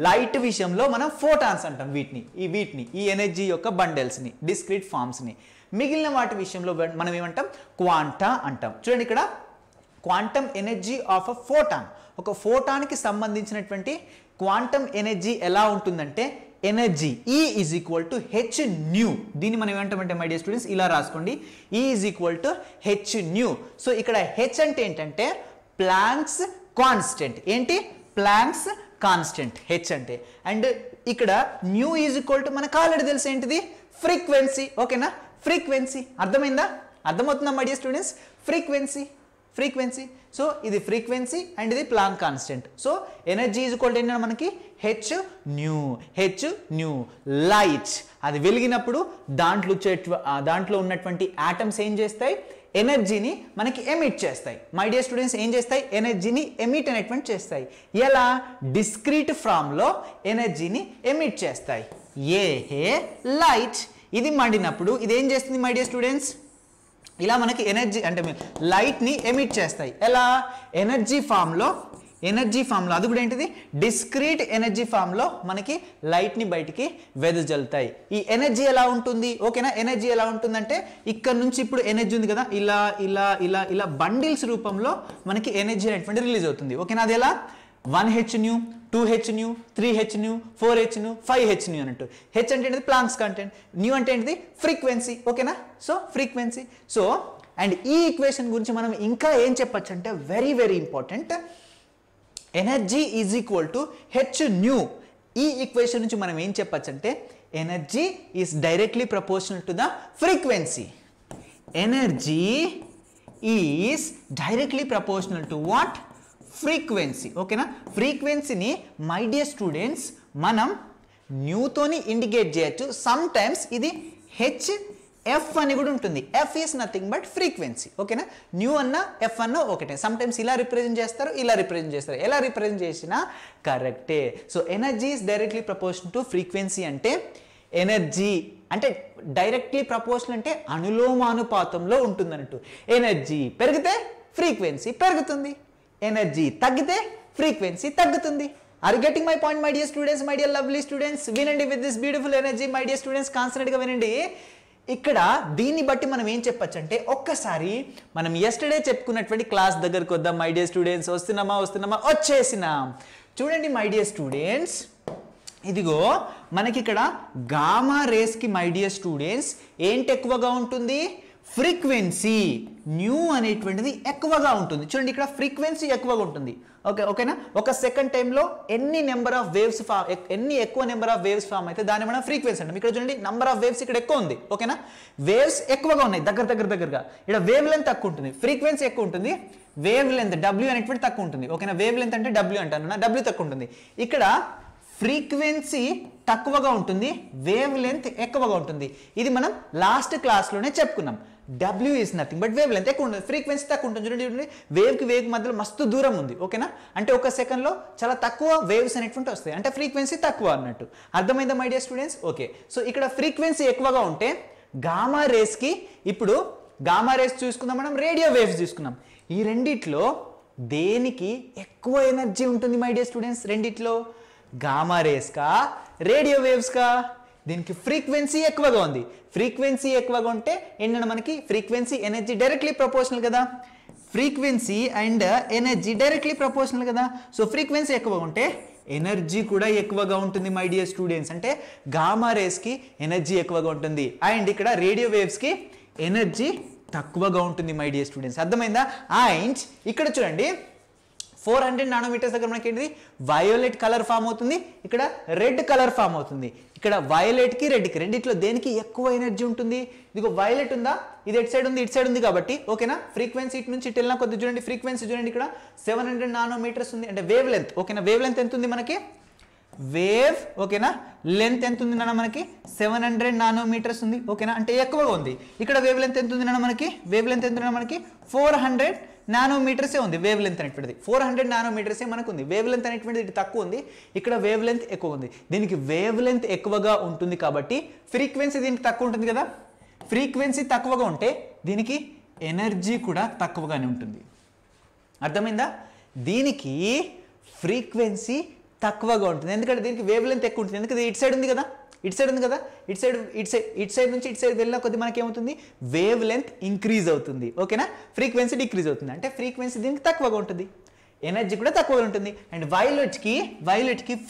లైట్ విషయంలో మనం ఫోటాన్స్ అంటాం. వీటిని ఈ ఎనర్జీ యొక్క బండెల్స్ని, డిస్క్రీట్ ఫామ్స్ని. మిగిలిన వాటి విషయంలో మనం ఏమంటాం? క్వాంటా అంటాం. చూడండి ఇక్కడ quantum energy of a photon, ఒక ఫోటాన్కి సంబంధించినటువంటి క్వాంటమ్ ఎనర్జీ ఎలా ఉంటుందంటే energy E is equal to H new. దీన్ని మనం ఏమంటామంటే మై డియర్ స్టూడెంట్స్ ఇలా రాసుకోండి, E is equal to H new. So ఇక్కడ హెచ్ అంటే ఏంటంటే ప్లాంక్స్ కాన్స్టెంట్. ఏంటి? ప్లాంక్స్ కాన్స్టెంట్ హెచ్ అంటే. అండ్ ఇక్కడ న్యూ ఈజ్ ఈక్వల్ టు మనకు ఆల్రెడీ తెలుసు ఏంటిది? ఫ్రీక్వెన్సీ. ఓకేనా, ఫ్రీక్వెన్సీ. అర్థమవుతుందా my dear students? Frequency. So ఇది ఫ్రీక్వెన్సీ అండ్ ఇది Planck constant. So energy is equal to ఏంటంటే మనకి హెచ్ న్యూ. లైట్ అది వెలిగినప్పుడు దాంట్లో ఉన్నటువంటి ఆటమ్స్ ఏం చేస్తాయి? ఎనర్జీని మనకి ఎమిట్ చేస్తాయి. మై డియర్ స్టూడెంట్స్ ఏం చేస్తాయి? ఎనర్జీని ఎమిట్ అనేటువంటి చేస్తాయి. ఎలా? డిస్క్రీట్ ఫామ్లో ఎనర్జీని ఎమిట్ చేస్తాయి. లైట్ ఇది మండినప్పుడు ఇది ఏం చేస్తుంది మై డియర్ స్టూడెంట్స్? ఇలా మనకి ఎనర్జీ అంటే లైట్ని ఎమిట్ చేస్తాయి. ఎలా? ఎనర్జీ ఫామ్లో అది కూడా ఏంటిది? డిస్క్రీట్ ఎనర్జీ ఫామ్లో మనకి లైట్ని బయటికి వెదజల్లుతాయి. ఈ ఎనర్జీ ఎలా ఉంటుంది? ఓకేనా, ఎనర్జీ ఎలా ఉంటుందంటే ఇక్కడ నుంచి ఇప్పుడు ఎనర్జీ ఉంది కదా, ఇలా బండిల్స్ రూపంలో మనకి ఎనర్జీ అనేటువంటి రిలీజ్ అవుతుంది. ఓకేనా, అది ఎలా? 1h new, 2h new, 3h new, 4h new, 5h new అన్నట్టు. హెచ్ అంటే ఏంటిది? Planks constant. న్యూ అంటే ఏంటిది? ఫ్రీక్వెన్సీ. ఓకేనా, సో ఫ్రీక్వెన్సీ. సో అండ్ ఈ ఈక్వేషన్ గురించి మనం ఇంకా ఏం చెప్పచ్చు అంటే very very important, energy is equal to H new. ఈ ఈక్వేషన్ నుంచి మనం ఏం చెప్పచ్చు అంటే energy is directly proportional to the frequency. Energy is directly proportional to what? Frequency. ఓకేనా, ఫ్రీక్వెన్సీని మై డియర్ స్టూడెంట్స్ మనం న్యూతోని ఇండికేట్ చేయొచ్చు. సమ్ టైమ్స్ ఇది HF అని కూడా ఉంటుంది. F is nothing but frequency. ఓకేనా, న్యూ అన్న ఎఫ్ అన్న ఒకటే. సమ్ టైమ్స్ ఇలా రిప్రజెంట్ చేస్తారు, ఇలా రిప్రజెంట్ చేస్తారు. ఎలా రిప్రజెంట్ చేసినా కరెక్టే. So energy is directly proportional to frequency అంటే ఎనర్జీ అంటే డైరెక్ట్లీ ప్రపోర్షనల్ అంటే అనులోమానుపాతంలో ఉంటుంది అన్నట్టు. ఎనర్జీ పెరిగితే ఫ్రీక్వెన్సీ పెరుగుతుంది, ఎనర్జీ తగ్గితే ఫ్రీక్వెన్సీ తగ్గుతుంది. Are you getting my point my dear students, my dear lovely students? వినండి with this beautiful energy my dear students, కాన్సన్ట్రేట్గా వినండి. ఇక్కడ దీన్ని బట్టి మనం ఏం చెప్పచ్చు అంటే ఒక్కసారి మనం ఎస్టర్డే చెప్పుకున్నటువంటి క్లాస్ దగ్గరకు వద్దాం మై డియర్ స్టూడెంట్స్. వస్తున్నామా వచ్చేసినాం. చూడండి మై డియర్ స్టూడెంట్స్, ఇదిగో మనకి ఇక్కడ గామా రేస్కి మై డియర్ స్టూడెంట్స్ ఏంటి ఎక్కువగా ఉంటుంది? ఫ్రీక్వెన్సీ న్యూ అనేటువంటిది ఎక్కువగా ఉంటుంది. చూడండి ఇక్కడ ఫ్రీక్వెన్సీ ఎక్కువగా ఉంటుంది. ఓకేనా, ఒక సెకండ్ టైంలో ఎన్ని ఎక్కువ నెంబర్ ఆఫ్ వేవ్స్ ఫామ్ అయితే దాన్ని మనం ఫ్రీక్వెన్సీ అంటాం. ఇక్కడ చూడండి నంబర్ ఆఫ్ వేవ్స్ ఇక్కడ ఎక్కువ ఉంది. ఓకేనా, వేవ్స్ ఎక్కువగా ఉన్నాయి దగ్గరగా. ఇక్కడ వేవ్ లెంత్ తక్కువ ఉంటుంది, ఫ్రీక్వెన్సీ ఎక్కువ ఉంటుంది. వేవ్ లెంత్ W అనేటువంటి తక్కువ ఉంటుంది. ఓకేనా, వేవ్ లెంత్ అంటే W అంటాను, W తక్కువ ఉంటుంది. ఇక్కడ ఫ్రీక్వెన్సీ తక్కువగా ఉంటుంది, వేవ్ లెంత్ ఎక్కువగా ఉంటుంది. ఇది మనం లాస్ట్ క్లాస్లోనే చెప్పుకున్నాం. W is nothing but wave length ఎక్కువ ఉంటుంది, ఫ్రీక్వెన్సీ తక్కువ ఉంటుంది. చూడండి వేవ్కి మధ్యలో మస్తు దూరం ఉంది. ఓకేనా, అంటే ఒక సెకండ్లో చాలా తక్కువ వేవ్స్ అనేటువంటి వస్తాయి, అంటే ఫ్రీక్వెన్సీ తక్కువ అన్నట్టు. అర్థమైందా my dear students? Okay, so ఇక్కడ ఫ్రీక్వెన్సీ ఎక్కువగా ఉంటే గామా రేస్కి ఇప్పుడు గామా రేస్ చూసుకుందాం, మనం రేడియో వేవ్స్ తీసుకున్నాం. ఈ రెండిట్లో దేనికి ఎక్కువ ఎనర్జీ ఉంటుంది మై డియర్ స్టూడెంట్స్? రెండిట్లో గామా రేస్కా రేడియో వేవ్స్కా? దీనికి ఫ్రీక్వెన్సీ ఎక్కువగా ఉంది. ఫ్రీక్వెన్సీ ఎక్కువగా ఉంటే ఏంటంటే మనకి ఫ్రీక్వెన్సీ ఎనర్జీ డైరెక్ట్లీ ప్రపోర్షనల్ కదా, frequency and energy directly proportional కదా. సో ఫ్రీక్వెన్సీ ఎక్కువగా ఉంటే ఎనర్జీ కూడా ఎక్కువగా ఉంటుంది మై డియర్ స్టూడెంట్స్. అంటే గామా రేస్కి ఎనర్జీ ఎక్కువగా ఉంటుంది అండ్ ఇక్కడ రేడియో వేవ్స్కి ఎనర్జీ తక్కువగా ఉంటుంది మై డియర్ స్టూడెంట్స్. అర్థమైందా? అండ్ ఇక్కడ చూడండి 400 నానోమీటర్స్ దగ్గర మనకి ఏంటిది వయోలెట్ కలర్ ఫామ్ అవుతుంది, ఇక్కడ రెడ్ కలర్ ఫామ్ అవుతుంది. ఇక్కడ వయోలెట్కి రెడ్కి రెండిట్లో దేనికి ఎక్కువ ఎనర్జీ ఉంటుంది? ఇదిగో వయోలెట్ ఉందా, ఇది ఎట్ సైడ్ ఉంది ఇటు సైడ్ ఉంది కాబట్టి ఓకేనా. ఫ్రీక్వెన్సీ ఇటు నుంచి ఇటు వెళ్ళినా కొద్దిగా చూడండి, ఫ్రీక్వెన్సీ చూడండి ఇక్కడ 700 నానోమీటర్స్ ఉంది. అంటే వేవ్ లెంత్ ఓకేనా, వేవ్ లెంత్ ఎంత ఉంది మనకి? వేవ్ ఓకేనా లెంత్ ఎంత ఉంది నాన్న మనకి? 700 నానోమీటర్స్ ఉంది ఓకేనా, అంటే ఎక్కువగా ఉంది. ఇక్కడ వేవ్ లెంత్ ఎంత ఉంది నాన్న మనకి? వేవ్ లెంత్ ఎంత ఉంది మనకి? 400 నానోమీటర్సే ఉంది వేవ్ లెంత్ అనేటువంటిది. 400 నానోమీటర్సే మనకు ఉంది. వేవ్ లెంత్ అనేటువంటిది ఇటు తక్కువ ఉంది, ఇక్కడ వేవ్ లెంత్ ఎక్కువ ఉంది. దీనికి వేవ్ లెంత్ ఎక్కువగా ఉంటుంది కాబట్టి ఫ్రీక్వెన్సీ దీనికి తక్కువ ఉంటుంది కదా. ఫ్రీక్వెన్సీ తక్కువగా ఉంటే దీనికి ఎనర్జీ కూడా తక్కువగానే ఉంటుంది. అర్థమైందా? దీనికి ఫ్రీక్వెన్సీ తక్కువగా ఉంటుంది ఎందుకంటే దీనికి వేవ్ లెంత్ ఎక్కువ ఉంటుంది. ఎందుకంటే ఇటు సైడ్ ఉంది కదా, ఇటు సైడ్ ఉంది కదా, ఇటు సైడ్ నుంచి ఇటు సైడ్ వెళ్ళిన కొద్ది మనకి ఏమవుతుంది? వేవ్ లెంత్ ఇంక్రీజ్ అవుతుంది ఓకేనా, ఫ్రీక్వెన్సీ డిక్రీజ్ అవుతుంది. అంటే ఫ్రీక్వెన్సీ దీనికి తక్కువగా ఉంటుంది, ఎనర్జీ కూడా తక్కువగా ఉంటుంది. అండ్ వైలెట్కి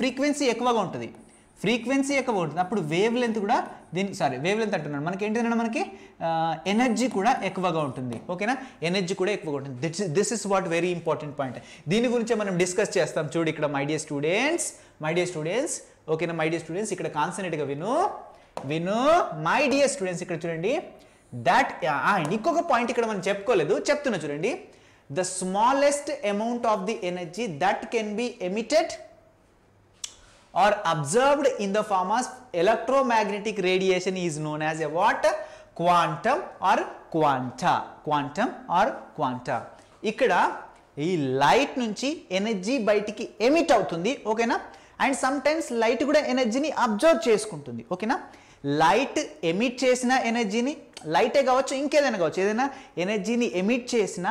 ఫ్రీక్వెన్సీ ఎక్కువగా ఉంటుంది, ఫ్రీక్వెన్సీ ఎక్కువ ఉంటుంది. అప్పుడు వేవ్ లెంత్ కూడా వేవ్ లెంత్ అంటున్నాను మనకి ఏంటంటే మనకి ఎనర్జీ కూడా ఎక్కువగా ఉంటుంది ఓకేనా, ఎనర్జీ కూడా ఎక్కువగా ఉంటుంది. This is what very important point. దీని గురించి మనం డిస్కస్ చేస్తాం. చూడు ఇక్కడ మై డియర్ స్టూడెంట్స్ ఓకేనా, మై డియర్ స్టూడెంట్స్ ఇక్కడ కాన్సన్ట్రేట్గా విను మై డియర్ స్టూడెంట్స్. ఇక్కడ చూడండి దట్ ఇంకొక పాయింట్ ఇక్కడ మనం చెప్తున్నా చూడండి. The smallest amount of the energy that can be emitted or observed in the form of electromagnetic radiation is known as a what? Quantum or quanta. ఇక్కడ ఈ light నుంచి ఎనర్జీ బయటికి ఎమిట్ అవుతుంది ఓకేనా, అండ్ సమ్ టైమ్స్ లైట్ కూడా ఎనర్జీని observe చేసుకుంటుంది ఓకేనా. లైట్ ఎమిట్ చేసిన ఎనర్జీని, లైటే కావచ్చు ఇంకేదైనా కావచ్చు, ఏదైనా ఎనర్జీని ఎమిట్ చేసిన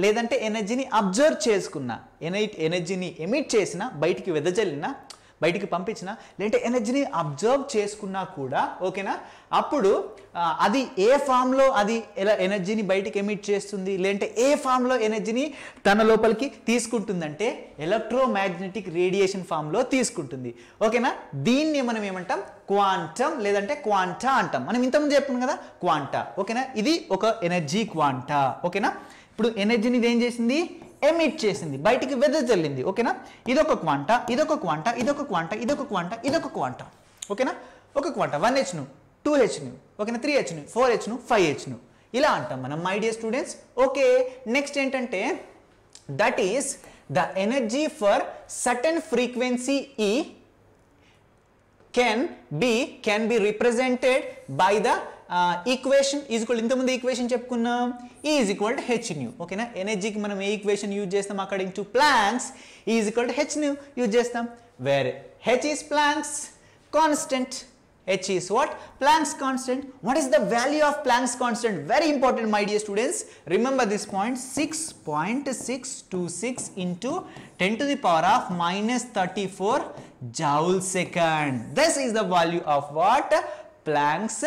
లేదంటే ఎనర్జీని అబ్జర్వ్ చేసుకున్న, ఎనర్జీని ఎమిట్ చేసిన బయటికి వెదజల్లిన బయటికి పంపించిన లేదంటే ఎనర్జీని అబ్జర్వ్ చేసుకున్నా కూడా ఓకేనా, అప్పుడు అది ఏ ఫామ్లో అది ఎలా ఎనర్జీని బయటికి ఎమిట్ చేస్తుంది లేదంటే ఏ ఫామ్లో ఎనర్జీని తన లోపలికి తీసుకుంటుందంటే ఎలక్ట్రోమాగ్నెటిక్ రేడియేషన్ ఫామ్లో తీసుకుంటుంది ఓకేనా. దీన్ని మనం ఏమంటాం? క్వాంటం లేదంటే క్వాంటా అంటాం. మనం ఇంతకుముందు చెప్పుకున్నాం కదా క్వాంటా ఓకేనా. ఇది ఒక ఎనర్జీ క్వాంటా ఓకేనా. ఇప్పుడు ఎనర్జీని ఇది ఏం చేసింది? ఎమిట్ చేసింది, బయటికి వెదజల్లింది ఓకేనా. ఇదొక క్వాంటా ఓకేనా. ఒక క్వాంటా 1hν 2hν ఓకేనా, 3hν 4hν 5hν ఇలా అంటాం మనం my dear students. Okay, next ఏంటంటే that is the energy for certain frequency E can be represented by the equation is equal ఇంతకుముందు ఈక్వేషన్ చెప్పుకున్నాం, E is equal to hν ఓకేనా. ఎనర్జీకి మనం ఏ ఈక్వేషన్ యూజ్ చేస్తాం? According to planks E is equal to hν use చేస్తాం, wear h is Planck's constant. H is what? Planck's constant. What is the value of Planck's constant? Very important my dear students, remember this point, 6.626 into 10 to the power of minus 34 joule second. This is the value of what? Planck's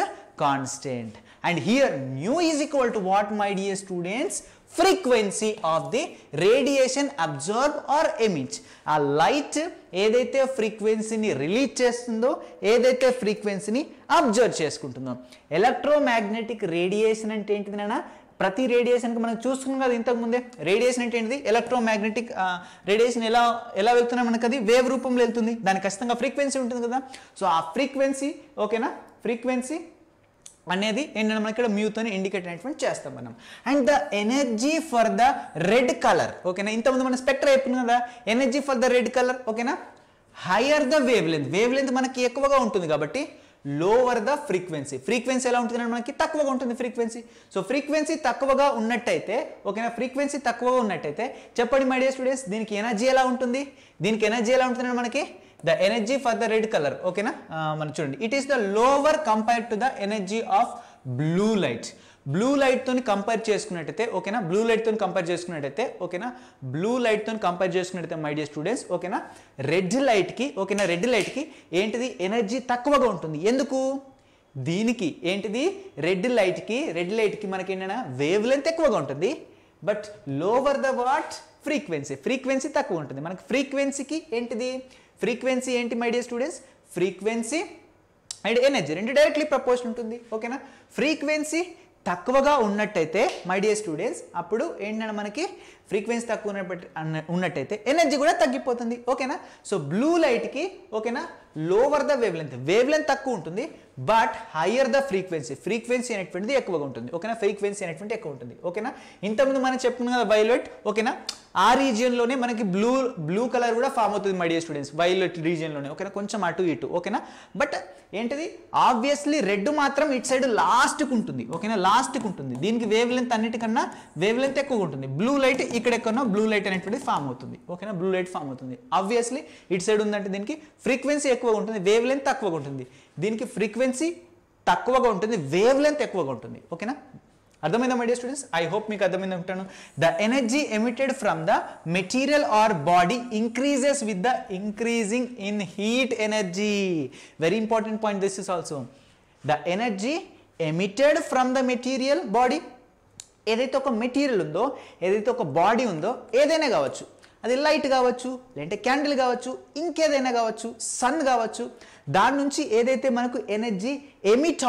constant. And here nu is equal to what my dear students? Frequency of the radiation absorbed or emit. ఆ light ఏదైతే ఫ్రీక్వెన్సీని release చేస్తుందో, ఏదైతే ఫ్రీక్వెన్సీని observe చేసుకుంటుందో. Electromagnetic radiation అంటే ఏంటిది నాన్న? ప్రతి రేడియేషన్కి మనం చూసుకున్నాం కదా ఇంతకుముందే. రేడియేషన్ అంటే ఏంటిది? ఎలక్ట్రోమాగ్నెటిక్ రేడియేషన్ ఎలా వెళ్తున్నా మనకు అది వేవ్ రూపంలో వెళ్తుంది, దానికి ఖచ్చితంగా ఫ్రీక్వెన్సీ ఉంటుంది కదా. సో ఆ ఫ్రీక్వెన్సీ ఓకేనా, ఫ్రీక్వెన్సీ అనేది ఏంటంటే మనం ఇక్కడ మ్యూతోని ఇండికేట్ అనేటువంటి చేస్తాం మనం. And the energy for the red colour ఓకేనా, ఇంతకుముందు మనం స్పెక్ట్రా చెప్పుకున్నాం కదా, energy for the red colour ఓకేనా. హయ్యర్ ద వేవ్ లెంత్ మనకి ఎక్కువగా ఉంటుంది కాబట్టి లోవర్ ద ఫ్రీక్వెన్సీ ఎలా ఉంటుంది మనకి? తక్కువగా ఉంటుంది ఫ్రీక్వెన్సీ. సో ఫ్రీక్వెన్సీ తక్కువగా ఉన్నట్టయితే ఓకేనా, ఫ్రీక్వెన్సీ తక్కువగా ఉన్నట్టయితే చెప్పండి మై డియర్ స్టూడెంట్స్, దీనికి ఎనర్జీ ఎలా ఉంటుంది? మనకి the energy for the red colour ఓకేనా మనం చూడండి it is the lower compared to the energy of blue light blue light తోని కంపేర్ చేసుకున్నట్టయితే ఓకేనా బ్లూ లైట్ తోని కంపేర్ చేసుకున్నట్టయితే ఓకేనా బ్లూ లైట్ తోని కంపేర్ చేసుకున్నట్టయితే మై డియర్ స్టూడెంట్స్ ఓకేనా రెడ్ లైట్ కి ఓకేనా రెడ్ లైట్ కి ఏంటిది ఎనర్జీ తక్కువగా ఉంటుంది ఎందుకు దీనికి ఏంటిది రెడ్ లైట్ కి మనకి ఏంటంటే వేవ్ లెంత్ ఎక్కువగా ఉంటుంది but lower the what frequency తక్కువ ఉంటుంది మనకి ఫ్రీక్వెన్సీకి ఏంటిది ఫ్రీక్వెన్సీ ఏంటి my dear students frequency and energy రెండు డైరెక్ట్లీ ప్రపోర్షన్ ఉంటుంది ఓకేనా ఫ్రీక్వెన్సీ తక్కువగా ఉన్నట్టయితే మై డియర్ స్టూడెంట్స్ అప్పుడు ఏంటంటే మనకి ఫ్రీక్వెన్సీ తక్కువ ఉన్నట్టయితే ఎనర్జీ కూడా తగ్గిపోతుంది ఓకేనా సో బ్లూ లైట్కి ఓకేనా లోవర్ ద వేవ్ లెంత్ తక్కువ ఉంటుంది బట్ హయ్యర్ ద ఫ్రీక్వెన్సీ అనేటువంటిది ఎక్కువగా ఉంటుంది ఓకేనా ఫ్రీక్వెన్సీ అనేటువంటి ఎక్కువ ఉంటుంది ఓకేనా ఇంతకుముందు మనం చెప్పుకున్నాం కదా వైలెట్ ఓకేనా ఆ రీజియన్లోనే మనకి బ్లూ కలర్ కూడా ఫామ్ అవుతుంది మై డియర్ స్టూడెంట్స్ వైలెట్ రీజియన్లోనే ఓకేనా కొంచెం అటు ఇటు ఓకేనా బట్ ఏంటిది ఆబ్వియస్లీ రెడ్ మాత్రం ఇటు సైడ్ లాస్ట్కి ఉంటుంది ఓకేనా లాస్ట్కి ఉంటుంది దీనికి వేవ్ లెంత్ అన్నిటికన్నా వేవ్ లెంత్ ఎక్కువగా ఉంటుంది బ్లూ లైట్ ఇక్కడ ఎక్కడో బ్లూ లైట్ అనేటువంటిది ఫామ్ అవుతుంది ఓకేనా బ్లూ లైట్ ఫామ్ అవుతుంది ఆబ్వియస్లీ ఇటు సైడ్ ఉందంటే దీనికి ఫ్రీక్వెన్సీ ఎక్కువగా ఉంటుంది వేవ్ లెంత్ తక్కువగా ఉంటుంది దీనికి ఫ్రీక్వెన్సీ తక్కువగా ఉంటుంది వేవ్ లెంత్ ఎక్కువగా ఉంటుంది ఓకేనా అర్థమైందా my dear students I hope మీకు అర్థమైంది ఉంటాను the energy emitted from the material or body increases with the increasing in heat energy very important point this is also the energy emitted from the material body ఏదైతే ఒక material ఉందో ఏదైతే ఒక body ఉందో ఏదైనా కావచ్చు అది లైట్ కావచ్చు లేదంటే క్యాండిల్ కావచ్చు ఇంకేదైనా కావచ్చు సన్ కావచ్చు దాని నుంచి ఏదైతే మనకు ఎనర్జీ ఎమిట్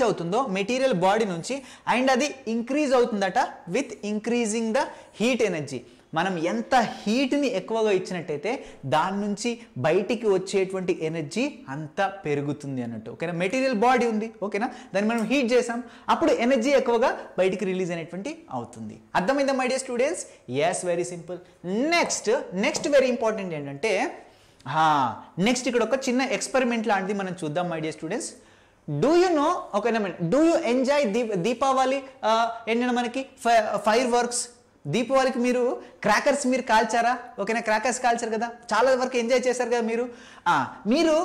అవుతుందో మెటీరియల్ బాడీ నుంచి అండ్ అది ఇంక్రీజ్ అవుతుందట with increasing the heat energy మనం ఎంత హీట్ని ఎక్కువగా ఇచ్చినట్టయితే దాని నుంచి బయటికి వచ్చేటువంటి ఎనర్జీ అంతా పెరుగుతుంది అన్నట్టు ఓకేనా మెటీరియల్ బాడీ ఉంది ఓకేనా దాన్ని మనం హీట్ చేసాం అప్పుడు ఎనర్జీ ఎక్కువగా బయటికి రిలీజ్ అనేటువంటి అవుతుంది అర్థమైందా my dear students yes very simple next very important ఏంటంటే నెక్స్ట్ ఇక్కడ ఒక చిన్న ఎక్స్పెరిమెంట్ లాంటిది మనం చూద్దాం my dear students do you know ఓకేనా డూ యూ ఎంజాయ్ దీపావళి ఏంటంటే మనకి ఫైర్ వర్క్స్ దీపావళికి మీరు క్రాకర్స్ మీరు కాల్చారా ఓకేనా క్రాకర్స్ కాల్చారు కదా చాలా వరకు ఎంజాయ్ చేశారు కదా మీరు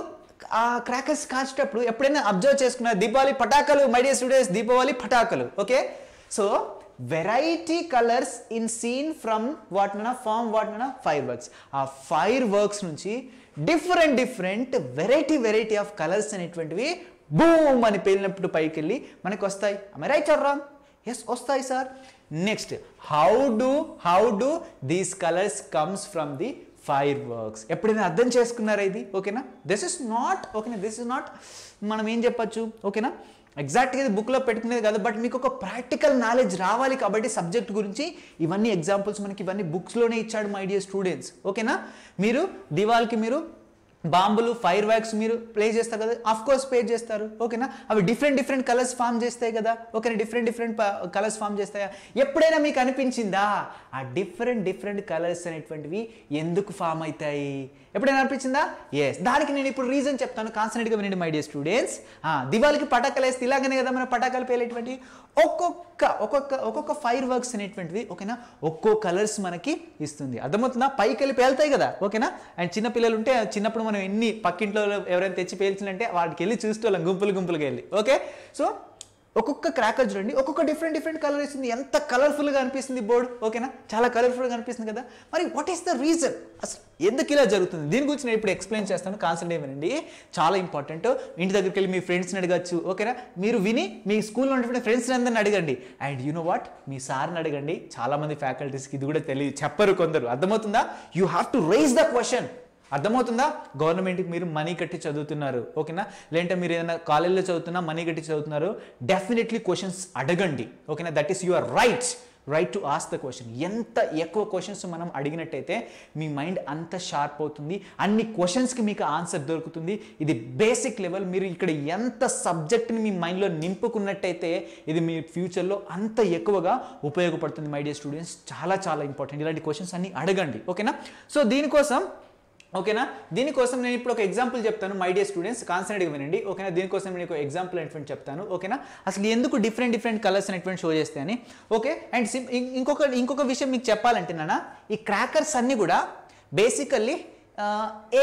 ఆ క్రాకర్స్ కాల్చేటప్పుడు ఎప్పుడైనా అబ్జర్వ్ చేసుకున్నారు దీపావళి పటాకులు మై డియర్ స్టూడెంట్స్ దీపావళి పటాకులు okay so variety colours in seen from fireworks ఆ ఫైర్ వర్క్స్ నుంచి డిఫరెంట్ వెరైటీ ఆఫ్ కలర్స్ అనేటువంటివి బూమ్ అని పేలినప్పుడు పైకి వెళ్ళి మనకి వస్తాయి రైట్ ఆర్ రాంగ్ ఎస్ వస్తాయి sir next how do these colours comes from the fireworks ఎప్పుడైనా అర్థం చేసుకున్నారా ఇది ఓకేనా దిస్ ఇస్ నాట్ మనం ఏం చెప్పచ్చు ఓకేనా ఎగ్జాక్ట్గా ఇది బుక్లో పెట్టుకునేది కాదు బట్ మీకు ఒక ప్రాక్టికల్ నాలెడ్జ్ రావాలి కాబట్టి సబ్జెక్ట్ గురించి ఇవన్నీ ఎగ్జాంపుల్స్ మనకి ఇవన్నీ బుక్స్లోనే ఇచ్చాడు మై డియర్ స్టూడెంట్స్ ఓకేనా మీరు దివాళికి మీరు బాంబులు ఫైర్ వర్క్స్ మీరు ప్లే చేస్తారు కదా ఆఫ్ కోర్స్ ప్లే చేస్తారు ఓకేనా అవి డిఫరెంట్ కలర్స్ ఫామ్ చేస్తాయి కదా ఓకేనా డిఫరెంట్ కలర్స్ ఫామ్ చేస్తాయా ఎప్పుడైనా మీకు అనిపించిందా ఆ డిఫరెంట్ కలర్స్ అనేటువంటివి ఎందుకు ఫామ్ అవుతాయి ఎప్పుడైనా అనిపించిందా ఎస్ దానికి నేను ఇప్పుడు రీజన్ చెప్తాను కాన్సన్ట్రేట్గా వినండి మై డియర్ స్టూడెంట్స్ దివాళికి పటాకాలు వేస్తే ఇలాగనే కదా మన పటాకాలు పేలేటువంటి ఒక్కొక్క ఫైర్ వర్క్స్ అనేటువంటివి ఓకేనా ఒక్కో కలర్స్ మనకి ఇస్తుంది అర్థమవుతుందా పైకి వెళ్ళి పేలుతాయి కదా ఓకేనా అండ్ చిన్న పిల్లలు ఉంటే చిన్నప్పుడు మనం ఎన్ని పక్కింట్లో ఎవరైనా తెచ్చి పేల్చినంటే వాటికి వెళ్ళి చూస్తూ వాళ్ళం గుంపులుగా వెళ్ళి ఓకే సో ఒక్కొక్క క్రాకర్ చూడండి ఒక్కొక్క డిఫరెంట్ కలర్ ఇస్తుంది ఎంత కలర్ఫుల్గా అనిపిస్తుంది బోర్డు ఓకేనా చాలా కలర్ఫుల్గా అనిపిస్తుంది కదా మరి వాట్ ఈస్ ద రీజన్ అసలు ఎందుకు ఇలా జరుగుతుంది దీని గురించి నేను ఇప్పుడు ఎక్స్ప్లెయిన్ చేస్తాను కాన్సెప్ట్ ఏమనండి చాలా ఇంపార్టెంట్ ఇంటి దగ్గరికి వెళ్ళి మీ ఫ్రెండ్స్ని అడగచ్చు ఓకేనా మీరు విని మీ స్కూల్లో ఉన్నటువంటి ఫ్రెండ్స్ని అందరిని అడగండి అండ్ యూ నో వాట్ మీ సార్ని అడగండి చాలా మంది ఫ్యాకల్టీస్కి ఇది కూడా తెలియదు చెప్పరు కొందరు అర్థమవుతుందా you have to raise the question అర్థమవుతుందా గవర్నమెంట్కి మీరు మనీ కట్టి చదువుతున్నారు ఓకేనా లేదంటే మీరు ఏదైనా కాలేజ్లో చదువుతున్నా మనీ కట్టి చదువుతున్నారు డెఫినెట్లీ క్వశ్చన్స్ అడగండి ఓకేనా that is your right to ask the question ఎంత ఎక్కువ క్వశ్చన్స్ మనం అడిగినట్టయితే మీ మైండ్ అంత షార్ప్ అవుతుంది అన్ని క్వశ్చన్స్కి మీకు ఆన్సర్ దొరుకుతుంది ఇది బేసిక్ లెవెల్ మీరు ఇక్కడ ఎంత సబ్జెక్ట్ని మీ మైండ్లో నింపుకున్నట్టయితే ఇది మీ ఫ్యూచర్లో అంత ఎక్కువగా ఉపయోగపడుతుంది మై డియర్ స్టూడెంట్స్ చాలా ఇంపార్టెంట్ ఇలాంటి క్వశ్చన్స్ అన్ని అడగండి ఓకేనా సో దీనికోసం నేను ఇప్పుడు ఒక ఎగ్జాంపుల్ చెప్తాను మై డియర్ స్టూడెంట్స్ కాన్సన్ట్రేట్గా వినండి ఓకేనా దీనికోసం నేను ఒక ఎగ్జాంపుల్ అనేటువంటి చెప్తాను ఓకేనా అసలు ఎందుకు డిఫరెంట్ కలర్స్ అనేటువంటి షో చేస్తాయని ఓకే అండ్ ఇంకొక విషయం మీకు చెప్పాలంటే నాన్న ఈ క్రాకర్స్ అన్నీ కూడా బేసికల్లీ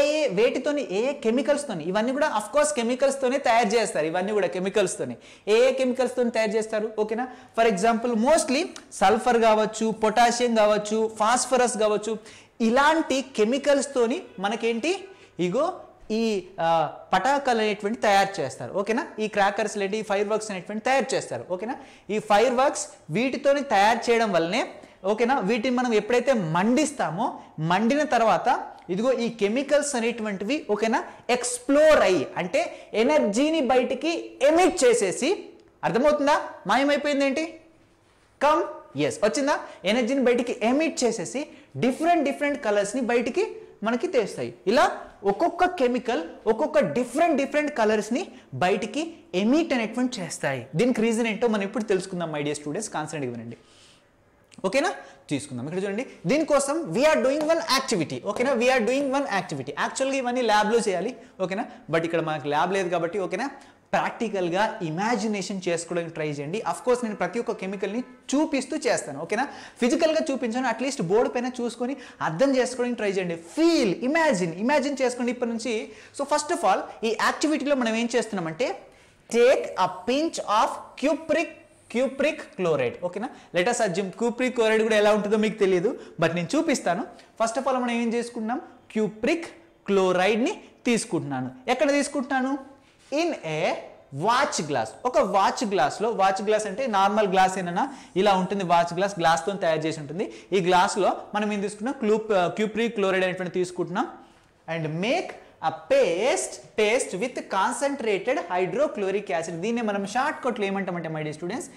ఏ వేటితోని ఏ కెమికల్స్తోని ఇవన్నీ కూడా అఫ్ కోర్స్ కెమికల్స్తోనే తయారు చేస్తారు. ఇవన్నీ కూడా కెమికల్స్తోని ఏ కెమికల్స్తోని తయారు చేస్తారు ఓకేనా. ఫర్ ఎగ్జాంపుల్ మోస్ట్లీ సల్ఫర్ కావచ్చు, పొటాషియం కావచ్చు, ఫాస్ఫరస్ కావచ్చు, ఇలాంటి కెమికల్స్తోని మనకేంటి ఇగో ఈ పటాకాలు అనేటువంటి తయారు చేస్తారు ఓకేనా. ఈ క్రాకర్స్ లేటి ఫైర్ వర్క్స్ అనేటువంటి తయారు చేస్తారు ఓకేనా. ఈ ఫైర్ వర్క్స్ వీటితోని తయారు చేయడం వల్లనే ఓకేనా వీటిని మనం ఎప్పుడైతే మండిస్తామో మండిన తర్వాత ఇదిగో ఈ కెమికల్స్ అనేటువంటివి ఓకేనా ఎక్స్ప్లోర్ అయ్యి అంటే ఎనర్జీని బయటికి ఎమిట్ చేసేసి, అర్థమవుతుందా, మాయమైపోయింది ఏంటి, కమ్ ఎస్ వచ్చిందా, ఎనర్జీని బయటికి ఎమిట్ చేసేసి డిఫరెంట్ కలర్స్ని బయటికి మనకి తెస్తాయి. ఇలా ఒక్కొక్క కెమికల్ ఒక్కొక్క డిఫరెంట్ కలర్స్ని బయటికి ఎమిట్ అనేటువంటి చేస్తాయి. దీనికి రీజన్ ఏంటో మనం ఇప్పుడు తెలుసుకుందాం మై డియర్ స్టూడెంట్స్, కాన్సంట్రేట్ ఇవ్వండి ఓకేనా. తీసుకుందాం ఇక్కడ చూడండి. దీనికోసం వీఆర్ డూయింగ్ వన్ యాక్టివిటీ ఓకేనా. We're doing one activity. యాక్చువల్గా ఇవన్నీ ల్యాబ్లో చేయాలి ఓకేనా, బట్ ఇక్కడ మనకు ల్యాబ్ లేదు కాబట్టి ఓకేనా ప్రాక్టికల్గా ఇమాజినేషన్ చేసుకోవడానికి ట్రై చేయండి. అఫ్ కోర్స్ నేను ప్రతి ఒక్క కెమికల్ని చూపిస్తూ చేస్తాను ఓకేనా. ఫిజికల్గా చూపించాను, అట్లీస్ట్ బోర్డు పైన చూసుకొని అర్థం చేసుకోవడానికి ట్రై చేయండి. ఫీల్, ఇమాజిన్ చేసుకోండి ఇప్పటి నుంచి. సో ఫస్ట్ ఆఫ్ ఆల్ ఈ యాక్టివిటీలో మనం ఏం చేస్తున్నామంటే take a pinch of cupric chloride ఓకేనా. Let us assume cupric chloride కూడా ఎలా ఉంటుందో మీకు తెలియదు, బట్ నేను చూపిస్తాను. ఫస్ట్ ఆఫ్ ఆల్ మనం ఏం చేసుకుంటున్నాం, క్యూప్రిక్ క్లోరైడ్ని తీసుకుంటున్నాను. ఎక్కడ తీసుకుంటున్నాను, ఇన్ ఏ వాచ్ గ్లాస్. ఒక వాచ్ గ్లాస్లో, వాచ్ గ్లాస్ అంటే నార్మల్ గ్లాస్ ఏనా ఇలా ఉంటుంది, వాచ్ గ్లాస్ గ్లాస్తో తయారు చేసి ఉంటుంది. ఈ గ్లాస్లో మనం ఏం తీసుకున్నాం, క్యూప్రిక్ క్లోరైడ్ అనేటువంటి తీసుకుంటున్నాం. And make a paste with concentrated hydrochloric acid. దీన్ని మనం షార్ట్ కట్లో ఏమంటామంటే మై డియర్ స్టూడెంట్స్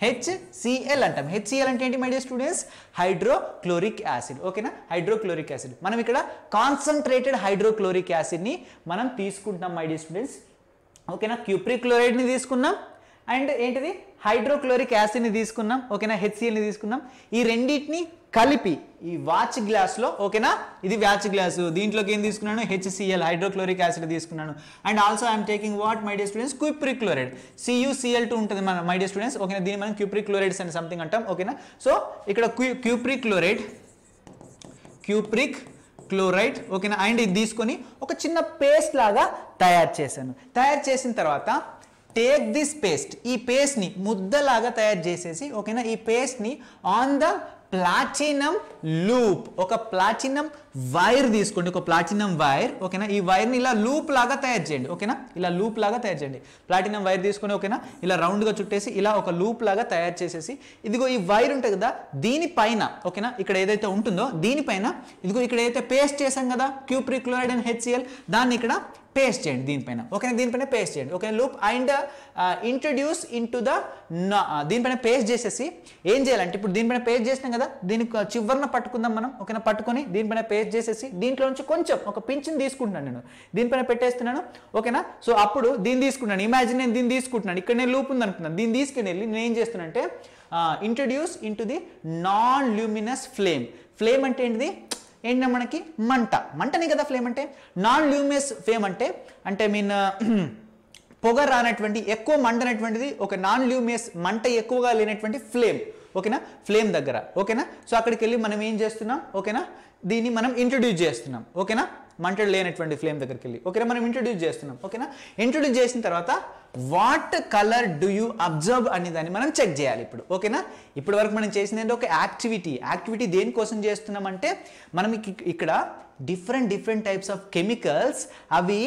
HCl అంటాం. HCl అంటే ఏంటి my dear students, hydrochloric acid ఓకేనా. హైడ్రోక్లోరిక్ యాసిడ్ మనం ఇక్కడ కాన్సన్ట్రేటెడ్ హైడ్రోక్లోరిక్ యాసిడ్ని మనం తీసుకుంటున్నాం మై డియర్ స్టూడెంట్స్ ఓకేనా. క్యూప్రిక్ క్లోరైడ్ని తీసుకున్నాం అండ్ ఏంటిది హైడ్రోక్లోరిక్ యాసిడ్ని తీసుకున్నాం ఓకేనా, HClని తీసుకున్నాం. ఈ రెండింటిని కలిపి ఈ వాచ్ గ్లాస్లో ఓకేనా, ఇది వాచ్ గ్లాసు, దీంట్లోకి ఏం తీసుకున్నాను, HCl హైడ్రోక్లోరిక్ యాసిడ్ తీసుకున్నాను. And also I'm taking what my dear students, cupric chloride CuCl2 ఉంటుంది మన మై డియర్ స్టూడెంట్స్ ఓకేనా. దీన్ని మనం క్యూప్రిక్ క్లోరైడ్స్ అని సంథింగ్ అంటాం ఓకేనా. సో ఇక్కడ క్యూప్రిక్ క్లోరైడ్ ఓకేనా. అండ్ ఇది తీసుకొని ఒక చిన్న పేస్ట్ లాగా తయారు చేశాను. తయారు చేసిన తర్వాత టేక్ దిస్ పేస్ట్, ఈ పేస్ట్ని ముద్దలాగా తయారు చేసేసి ఓకేనా, ఈ పేస్ట్ని ఆన్ ద ప్లాటినం లూప్, ఒక ప్లాటినం వైర్ తీసుకోండి, ఒక ప్లాటినం వైర్ ఓకేనా. ఈ వైర్ని ఇలా లూప్ లాగా తయారు చేయండి ఓకేనా, ఇలా లూప్ లాగా తయారు చేయండి. ప్లాటినం వైర్ తీసుకొని ఓకేనా ఇలా రౌండ్గా చుట్టేసి ఇలా ఒక లూప్ లాగా తయారు చేసేసి ఇదిగో ఈ వైర్ ఉంటుంది కదా దీనిపైన ఓకేనా, ఇక్కడ ఏదైతే ఉంటుందో దీనిపైన ఇదిగో ఇక్కడ ఏదైతే పేస్ట్ చేసాం కదా క్యూప్రిక్ క్లోరైడ్ అండ్ HCl, దాన్ని ఇక్కడ పేస్ట్ చేయండి దీనిపైన ఓకేనా, దీనిపైన పేస్ట్ చేయండి ఓకేనా loop. And introduce into the దీనిపైన పేస్ట్ చేసేసి ఏం చేయాలంటే ఇప్పుడు దీనిపైన పేస్ట్ చేసినాం కదా, దీనికి చివరన పట్టుకుందాం మనం ఓకేనా. పట్టుకొని దీనిపైన పేస్ట్ చేసేసి దీంట్లో నుంచి కొంచెం ఒక పింఛన్ తీసుకుంటున్నాను నేను, దీనిపైన పెట్టేస్తున్నాను ఓకేనా. సో అప్పుడు దీన్ని తీసుకుంటాను, ఇమాజిన్ నేను దీన్ని తీసుకుంటున్నాను, ఇక్కడ నేను లూప్ ఉంది అనుకున్నాను, దీన్ని తీసుకుని వెళ్ళి నేను ఏం చేస్తున్నాను అంటే introduce into the non luminous flame అంటే ఏంటిది, ఏంటంటే మనకి మంటని కదా ఫ్లేమ్ అంటే. నాన్ ల్యూమినస్ ఫ్లేమ్ అంటే మీన్ పొగ రానటువంటి ఎక్కువ మంటనటువంటిది ఒక నాన్ ల్యూమినస్ మంట ఎక్కువగా లేనటువంటి ఫ్లేమ్ ఓకేనా, ఫ్లేమ్ దగ్గర ఓకేనా. సో అక్కడికి వెళ్ళి మనం ఏం చేస్తున్నాం ఓకేనా, దీన్ని మనం ఇంట్రడ్యూస్ చేస్తున్నాం ఓకేనా, మంట లేనటువంటి ఫ్లేమ్ దగ్గరికి వెళ్ళి ఓకేనా మనం ఇంట్రడ్యూస్ చేస్తున్నాం ఓకేనా. ఇంట్రడ్యూస్ చేసిన తర్వాత what colour do you observe అనే దాన్ని మనం చెక్ చేయాలి ఇప్పుడు ఓకేనా. ఇప్పటి వరకు మనం చేసింది ఏంటంటే ఒక యాక్టివిటీ దేనికోసం చేస్తున్నామంటే మనం ఇక్కడ డిఫరెంట్ టైప్స్ ఆఫ్ కెమికల్స్ అవి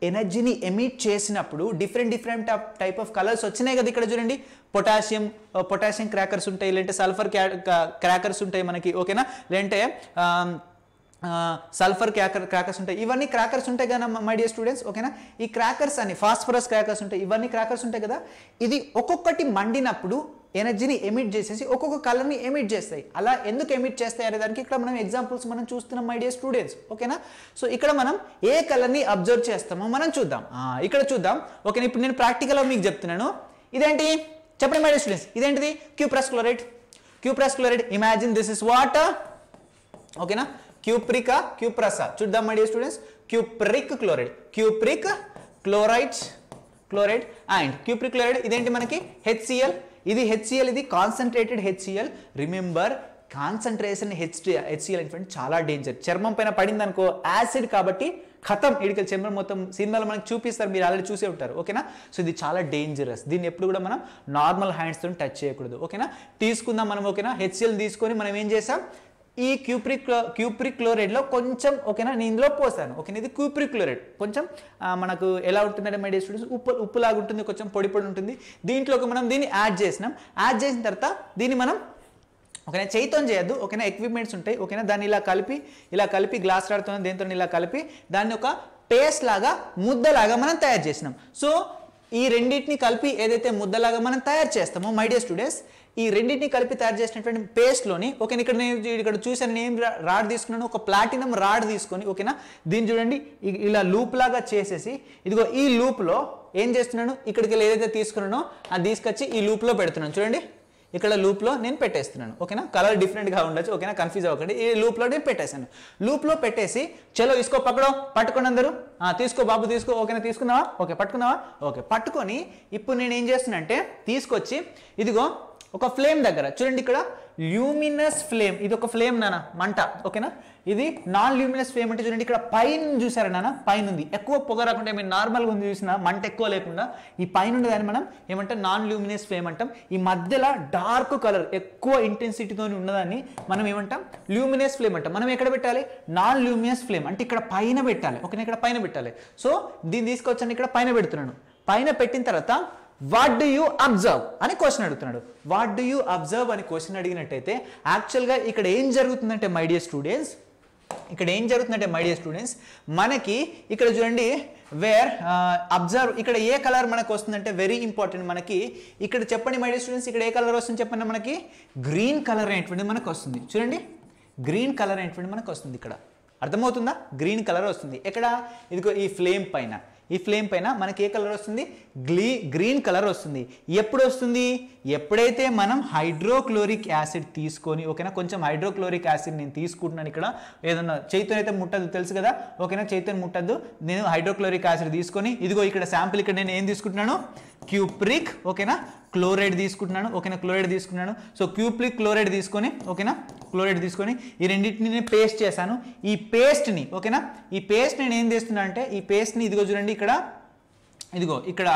ఎనర్జీని ఎమిట్ చేసినప్పుడు డిఫరెంట్ టైప్ ఆఫ్ కలర్స్ వచ్చినాయి కదా. ఇక్కడ చూడండి పొటాషియం క్రాకర్స్ ఉంటాయి, లేదంటే సల్ఫర్ క్రాకర్స్ ఉంటాయి మనకి ఓకేనా, లేదంటే సల్ఫర్ క్రాకర్స్ ఉంటాయి, ఇవన్నీ క్రాకర్స్ ఉంటాయి కదా మై డియర్ స్టూడెంట్స్ ఓకేనా. ఈ క్రాకర్స్ అని ఫాస్ఫరస్ క్రాకర్స్ ఉంటాయి, ఇవన్నీ క్రాకర్స్ ఉంటాయి కదా. ఇది ఒక్కొక్కటి మండినప్పుడు ఎనర్జీని ఎమిట్ చేసేసి ఒక్కొక్క కలర్ని ఎమిట్ చేస్తాయి. అలా ఎందుకు ఎమిట్ చేస్తాయి అనే దానికి ఇక్కడ మనం ఎగ్జాంపుల్స్ మనం చూస్తున్నాం మై డియర్ స్టూడెంట్స్ ఓకేనా. సో ఇక్కడ మనం ఏ కలర్ని అబ్జర్వ్ చేస్తామో మనం చూద్దాం, ఇక్కడ చూద్దాం ఓకేనా. ఇప్పుడు నేను ప్రాక్టికల్గా మీకు చెప్తున్నాను, ఇదేంటి చెప్పండి మై డియర్ స్టూడెంట్స్, ఇదేంటిది cuprous chloride. Imagine this is water ఓకేనా, క్యూప్రసా చూద్దాం my dear students. Cupric chloride and cupric chloride ఇదేంటి మనకి HCl, ఇది HCl, ఇది concentrated HCl. Remember concentration HCl అనేటువంటి చాలా డేంజర్. చర్మం పైన పడింది అనుకో యాసిడ్ కాబట్టి ఖతం ఇడికల్ చర్మం మొత్తం సినిమాలో మనకి చూపిస్తారు, మీరు ఆల్రెడీ చూసే ఉంటారు. ఓకేనా? సో ఇది చాలా డేంజరస్. దీన్ని ఎప్పుడు కూడా మనం నార్మల్ హ్యాండ్స్తో టచ్ చేయకూడదు. ఓకేనా? తీసుకుందాం మనం. ఓకేనా? హెచ్సిఎల్ తీసుకొని మనం ఏం చేసాం, ఈ క్యూప్రిక్ క్లోరైడ్లో కొంచెం, ఓకేనా, నేను ఇందులో పోసాను. ఓకేనా? ఇది క్యూప్రిక్ క్లోరైడ్ కొంచెం మనకు ఎలా ఉంటుందంటే మై డియర్ స్టూడెంట్స్, ఉప్పులాగా ఉంటుంది, కొంచెం పొడి ఉంటుంది. దీంట్లోకి మనం దీన్ని యాడ్ చేసినాం. యాడ్ చేసిన తర్వాత దీన్ని మనం, ఓకేనా, చేయితో చేయొద్దు. ఓకేనా? ఎక్విప్మెంట్స్ ఉంటాయి. ఓకేనా? దాన్ని ఇలా కలిపి గ్లాస్ రాడుతో దేంతో ఇలా కలిపి దాన్ని ఒక పేస్ట్ లాగా, ముద్దలాగా మనం తయారు చేసినాం. సో ఈ రెండింటిని కలిపి ఏదైతే ముద్దలాగా మనం తయారు చేస్తామో మై డియర్ స్టూడెంట్స్, ఈ రెండింటిని కలిపి తయారు చేసినటువంటి పేస్ట్లోని, ఓకేనా, ఇక్కడ చూసాను నేను రాడ్ తీసుకున్నాను, ఒక ప్లాటినం రాడ్ తీసుకొని, ఓకేనా, దీన్ని చూడండి ఇలా లూప్ లాగా చేసేసి, ఇదిగో ఈ లూప్లో ఏం చేస్తున్నాను, ఇక్కడికి ఏదైతే తీసుకున్నానో అది తీసుకొచ్చి ఈ లూప్లో పెడుతున్నాను. చూడండి ఇక్కడ లూప్లో నేను పెట్టేస్తున్నాను. ఓకేనా? కలర్ డిఫరెంట్గా ఉండొచ్చు. ఓకేనా? కన్ఫ్యూజ్ అవ్వకండి. ఈ లూప్లో నేను పెట్టేశాను. లూప్లో పెట్టేసి చలో ఇసుకో పట్టుకోండి అందరూ, తీసుకో బాబు తీసుకో. ఓకేనా? తీసుకున్నావా? ఓకే, పట్టుకున్నావా? ఓకే, పట్టుకొని ఇప్పుడు నేను ఏం చేస్తున్నా అంటే తీసుకొచ్చి ఇదిగో ఒక ఫ్లేమ్ దగ్గర చూడండి, ఇక్కడ ల్యూమినస్ ఫ్లేమ్, ఇది ఒక ఫ్లేమ్ నాన్న, మంట. ఓకేనా? ఇది నాన్ ల్యూమినస్ ఫ్లేమ్ అంటే చూడండి ఇక్కడ పైన చూసారా నాన్న, పైన ఉంది. ఎక్కువ పొగ రాకుండా మీరు నార్మల్గా ఉంది చూసినా, మంట ఎక్కువ లేకుండా ఈ పైన ఉండేదాన్ని మనం ఏమంటాం, నాన్ ల్యూమినస్ ఫ్లేమ్ అంటాం. ఈ మధ్యలో డార్క్ కలర్ ఎక్కువ ఇంటెన్సిటీతో ఉన్నదాన్ని మనం ఏమంటాం, ల్యూమినస్ ఫ్లేమ్ అంటాం. మనం ఎక్కడ పెట్టాలి, నాన్ ల్యూమినస్ ఫ్లేమ్ అంటే ఇక్కడ పైన పెట్టాలి. ఓకేనా? ఇక్కడ పైన పెట్టాలి. సో దీన్ని తీసుకొచ్చాను, ఇక్కడ పైన పెడుతున్నాను. పైన పెట్టిన తర్వాత వాట్ డూ యూ అబ్జర్వ్ అని క్వశ్చన్ అడుగుతున్నాడు. వాట్ డూ యూ అబ్జర్వ్ అని క్వశ్చన్ అడిగినట్టయితే యాక్చువల్గా ఇక్కడ ఏం జరుగుతుందంటే మై డియర్ స్టూడెంట్స్, మనకి ఇక్కడ చూడండి వేర్ అబ్జర్వ్, ఇక్కడ ఏ కలర్ మనకు వస్తుందంటే వెరీ ఇంపార్టెంట్. మనకి ఇక్కడ చెప్పండి మై డియర్ స్టూడెంట్స్, ఇక్కడ ఏ కలర్ వస్తుంది చెప్పండి, మనకి గ్రీన్ కలర్ అనేటువంటిది మనకు వస్తుంది. చూడండి గ్రీన్ కలర్ అనేటువంటిది మనకు వస్తుంది. ఇక్కడ అర్థమవుతుందా? గ్రీన్ కలర్ వస్తుంది. ఎక్కడ, ఇదిగో ఈ ఫ్లేమ్ పైన మనకి ఏ కలర్ వస్తుంది, గ్రీన్ కలర్ వస్తుంది. ఎప్పుడు వస్తుంది, ఎప్పుడైతే మనం హైడ్రోక్లోరిక్ యాసిడ్ తీసుకొని, ఓకేనా, కొంచెం హైడ్రోక్లోరిక్ యాసిడ్ నేను తీసుకుంటున్నాను. ఇక్కడ ఏదన్నా చేతితో అయితే ముట్టద్దు, తెలుసు కదా. ఓకేనా? చేతితో ముట్టద్దు. నేను హైడ్రోక్లోరిక్ యాసిడ్ తీసుకొని ఇదిగో ఇక్కడ శాంపిల్, ఇక్కడ నేను ఏం తీసుకుంటున్నాను, క్యూప్రిక్, ఓకేనా, క్లోరైడ్ తీసుకుంటున్నాను. ఓకేనా? క్లోరైడ్ తీసుకున్నాను. సో క్యూప్రిక్ క్లోరైడ్ తీసుకొని, ఓకేనా, క్లోరైడ్ తీసుకొని ఈ రెండింటిని నేను పేస్ట్ చేశాను. ఈ పేస్ట్ని, ఓకేనా, ఈ పేస్ట్ నేను ఏం చేస్తున్నా అంటే ఈ పేస్ట్ని ఇదిగో చూడండి ఇక్కడ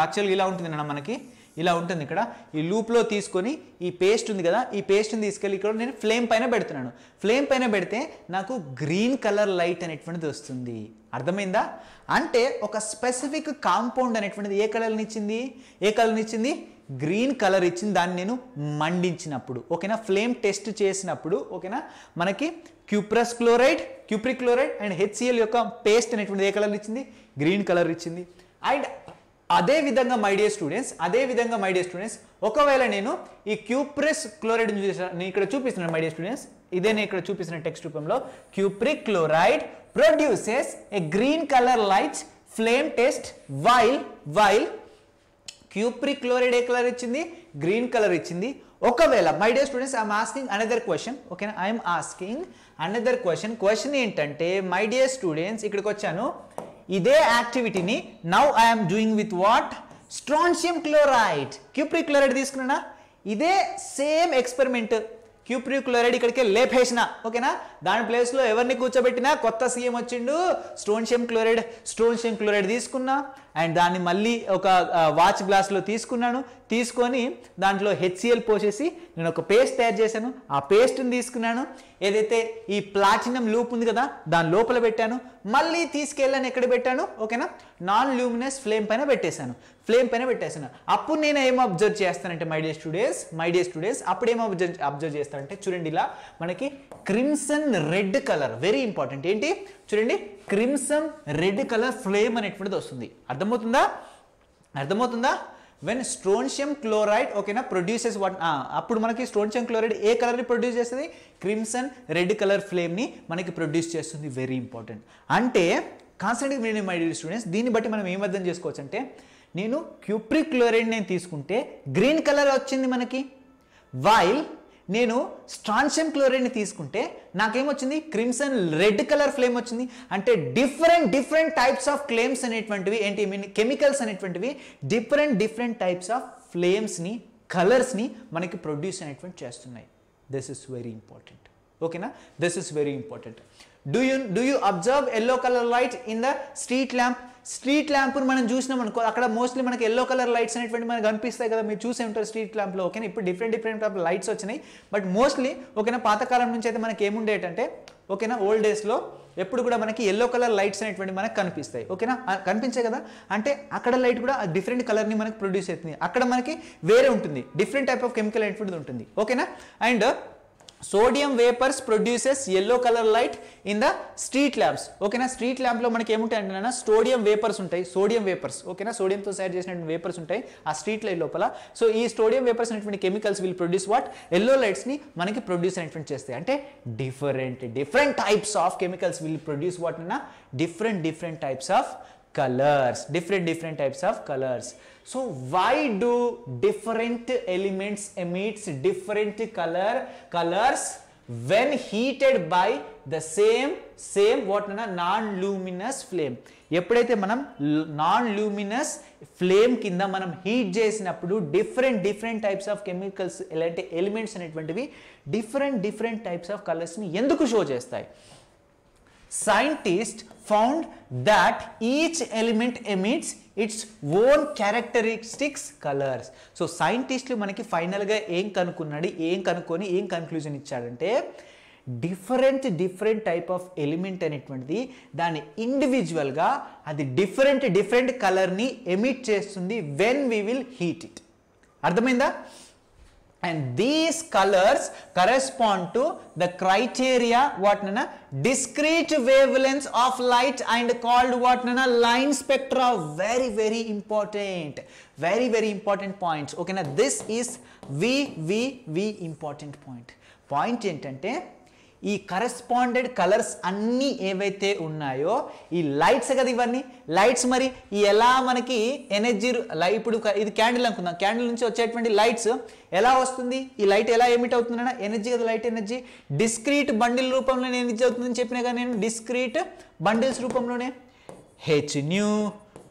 యాక్చువల్గా ఇలా ఉంటుంది అన్న, మనకి ఇలా ఉంటుంది. ఇక్కడ ఈ లూప్లో తీసుకొని ఈ పేస్ట్ ఉంది కదా, ఈ పేస్ట్ని తీసుకెళ్ళి ఇక్కడ నేను ఫ్లేమ్ పైన పెడుతున్నాను. ఫ్లేమ్ పైన పెడితే నాకు గ్రీన్ కలర్ లైట్ అనేటువంటిది వస్తుంది. అర్థమైందా? అంటే ఒక స్పెసిఫిక్ కాంపౌండ్ అనేటువంటిది ఏ కలర్ని ఇచ్చింది, గ్రీన్ కలర్ ఇచ్చింది. దాన్ని నేను మండించినప్పుడు, ఓకేనా, ఫ్లేమ్ టెస్ట్ చేసినప్పుడు, ఓకేనా, మనకి క్యూప్రిక్ క్లోరైడ్ అండ్ హెచ్సిఎల్ యొక్క పేస్ట్ అనేటువంటిది ఏ కలర్ ఇచ్చింది, గ్రీన్ కలర్ ఇచ్చింది. అండ్ అదే విధంగా మై డియర్ స్టూడెంట్స్ ఒకవేళ నేను ఈ క్యూప్రిక్ క్లోరైడ్ నేను ఇక్కడ చూపిస్తున్నాను మై డియర్ స్టూడెంట్స్, ఇదే నేను ఇక్కడ చూపిస్తున్న టెక్స్ట్ రూపంలో, cupric chloride produces a green colour light flame test while cupric chloride ఏ కలర్ ఇచ్చింది, గ్రీన్ కలర్ ఇచ్చింది. ఒకవేళ my dear students I'm asking another question. ఓకేనా? ఐఎమ్ ఆస్కింగ్ అనదర్ క్వశ్చన్ ఏంటంటే మై డియర్ స్టూడెంట్స్ ఇక్కడికి వచ్చాను, ఇదే యాక్టివిటీని now I'm doing with what, strontium chloride. Cupric chloride తీసుకున్నా, ఇదే సేమ్ ఎక్స్పెరిమెంట్ క్యూప్రిక్ క్లోరైడ్ ఇక్కడికి లేపేసిన. ఓకేనా? దాని ప్లేస్లో ఎవరిని కూర్చోబెట్టినా కొత్త సీఎం వచ్చిండు, స్ట్రోన్షియం క్లోరైడ్ తీసుకున్నా అండ్ దాన్ని మళ్ళీ ఒక వాచ్ గ్లాస్లో తీసుకొని దాంట్లో హెచ్సిఎల్ పోసేసి నేను ఒక పేస్ట్ తయారు చేశాను. ఆ పేస్ట్ని తీసుకున్నాను, ఏదైతే ఈ ప్లాటినం లూప్ ఉంది కదా దాని లోపల పెట్టాను, మళ్ళీ తీసుకెళ్ళాను ఎక్కడ పెట్టాను, ఓకేనా, నాన్ ల్యూమినస్ ఫ్లేమ్ పైన పెట్టేశాను. అప్పుడు నేను ఏం అబ్జర్వ్ చేస్తానంటే మై డియర్ స్టూడెంట్స్ అప్పుడు ఏం అబ్జర్వ్ చేస్తానంటే చూడండి, ఇలా మనకి crimson red colour, very important. ఏంటి చూడండి, క్రిమ్సన్ రెడ్ కలర్ ఫ్లేమ్ అనేటువంటిది వస్తుంది. అర్థమవుతుందా? వెన్ స్ట్రోన్షియం క్లోరైడ్, ఓకేనా, ప్రొడ్యూసెస్ వాట్, అప్పుడు మనకి స్ట్రోన్షియం క్లోరైడ్ ఏ కలర్ని ప్రొడ్యూస్ చేస్తుంది, క్రిమ్సన్ రెడ్ కలర్ ఫ్లేమ్ని మనకి ప్రొడ్యూస్ చేస్తుంది. Very important. అంటే concept meaning my dear students, దీన్ని బట్టి మనం ఏం అర్థం చేసుకోవచ్చు అంటే, నేను క్యూప్రిక్ క్లోరైడ్ నేను తీసుకుంటే గ్రీన్ కలర్ వచ్చింది మనకి, వైల్ నేను స్ట్రాన్షియం క్లోరైడ్ని తీసుకుంటే నాకేమొచ్చింది, క్రిమ్సన్ రెడ్ కలర్ ఫ్లేమ్ వచ్చింది. అంటే డిఫరెంట్ టైప్స్ ఆఫ్ ఫ్లేమ్స్ అనేటువంటివి ఏంటి, కెమికల్స్ అనేటువంటివి డిఫరెంట్ టైప్స్ ఆఫ్ ఫ్లేమ్స్ని, కలర్స్ని మనకి ప్రొడ్యూస్ అనేటువంటి చేస్తున్నాయి. This is very important. ఓకేనా, this is very important. Do you observe yellow colour light in the street lamp? Street lamp మనం చూసినాం అనుకో, అక్కడ మోస్ట్లీ మనకి ఎల్లో కలర్ లైట్స్ అనేటువంటి మనకు కనిపిస్తాయి కదా, మీరు చూసే ఉంటారు స్ట్రీట్ ల్యాంప్లో. ఓకేనా, ఇప్పుడు డిఫరెంట్ ఆఫ్ లైట్స్ వచ్చినాయి, బట్ మోస్ట్లీ ఓకేనా పాతకాలం నుంచి అయితే మనకి ఏముండేటంటే ఓకేనా ఓల్డ్ డేస్లో ఎప్పుడు కూడా మనకి ఎల్లో కలర్ లైట్స్ అనేటువంటి మనకు కనిపిస్తాయి. ఓకేనా, కనిపించాయి కదా, అంటే అక్కడ లైట్ కూడా డిఫరెంట్ కలర్ని మనకి ప్రొడ్యూస్ అవుతుంది, అక్కడ మనకి వేరే ఉంటుంది, డిఫరెంట్ టైప్ ఆఫ్ కెమికల్ అనేటువంటిది ఉంటుంది. ఓకేనా, and sodium vapours produces yellow colour light in the street lamps. ఓకేనా, స్ట్రీట్ ల్యాంప్లో మనకి ఏముంటాయి అంటే సోడియం వేపర్స్ ఉంటాయి, సోడియం వేపర్స్. ఓకేనా, సోడియంతో తయారు చేసినటువంటి వేపర్స్ ఉంటాయి ఆ స్ట్రీట్ లైట్ లోపల. సో ఈ సోడియం వేపర్స్ అనేటువంటి chemicals will produce what, yellow లైట్స్ని మనకి ప్రొడ్యూస్ అనేటువంటి చేస్తాయి. అంటే different types of chemicals will produce what అన్న different types of colors, different types of colors. So why do different elements emits different colors when heated by the same what na non-luminous flame? ఎప్పుడైతే మనం non luminous flame కింద మనం heat చేసినప్పుడు different types of chemicals ఎలాంటి elements అనేటువంటివి different types of కలర్స్ని ఎందుకు show చేస్తాయి? Scientists found that each element emits its own characteristics colors. So సైంటిస్టులు మనకి ఫైనల్గా ఏం కనుక్కొని ఏం కన్క్లూజన్ ఇచ్చాడంటే డిఫరెంట్ టైప్ ఆఫ్ ఎలిమెంట్ అనేటువంటిది దాన్ని ఇండివిజువల్గా అది డిఫరెంట్ కలర్ని ఎమిట్ చేస్తుంది when we will heat it. అర్థమైందా? And these colors correspond to the criteria what nana discrete wavelengths of light and called what nana line spectra. Very important, very important points. Okay na, this is important point ఏంటంటే ఈ కరెస్పాండెడ్ colours అన్నీ ఏవైతే ఉన్నాయో ఈ lights కదా, ఇవన్నీ lights. మరి ఈ ఎలా మనకి ఎనర్జీ ఇప్పుడు ఇది క్యాండిల్ అనుకుందాం, క్యాండిల్ నుంచి వచ్చేటువంటి లైట్స్ ఎలా వస్తుంది, ఈ లైట్ ఎలా ఎమిట్ అవుతుందన్నా ఎనర్జీ కదా, లైట్ ఎనర్జీ డిస్క్రీట్ బండిల్ రూపంలోనే ఎనర్జీ అవుతుందని చెప్పినా కదా నేను, డిస్క్రీట్ బండిల్స్ రూపంలోనే hν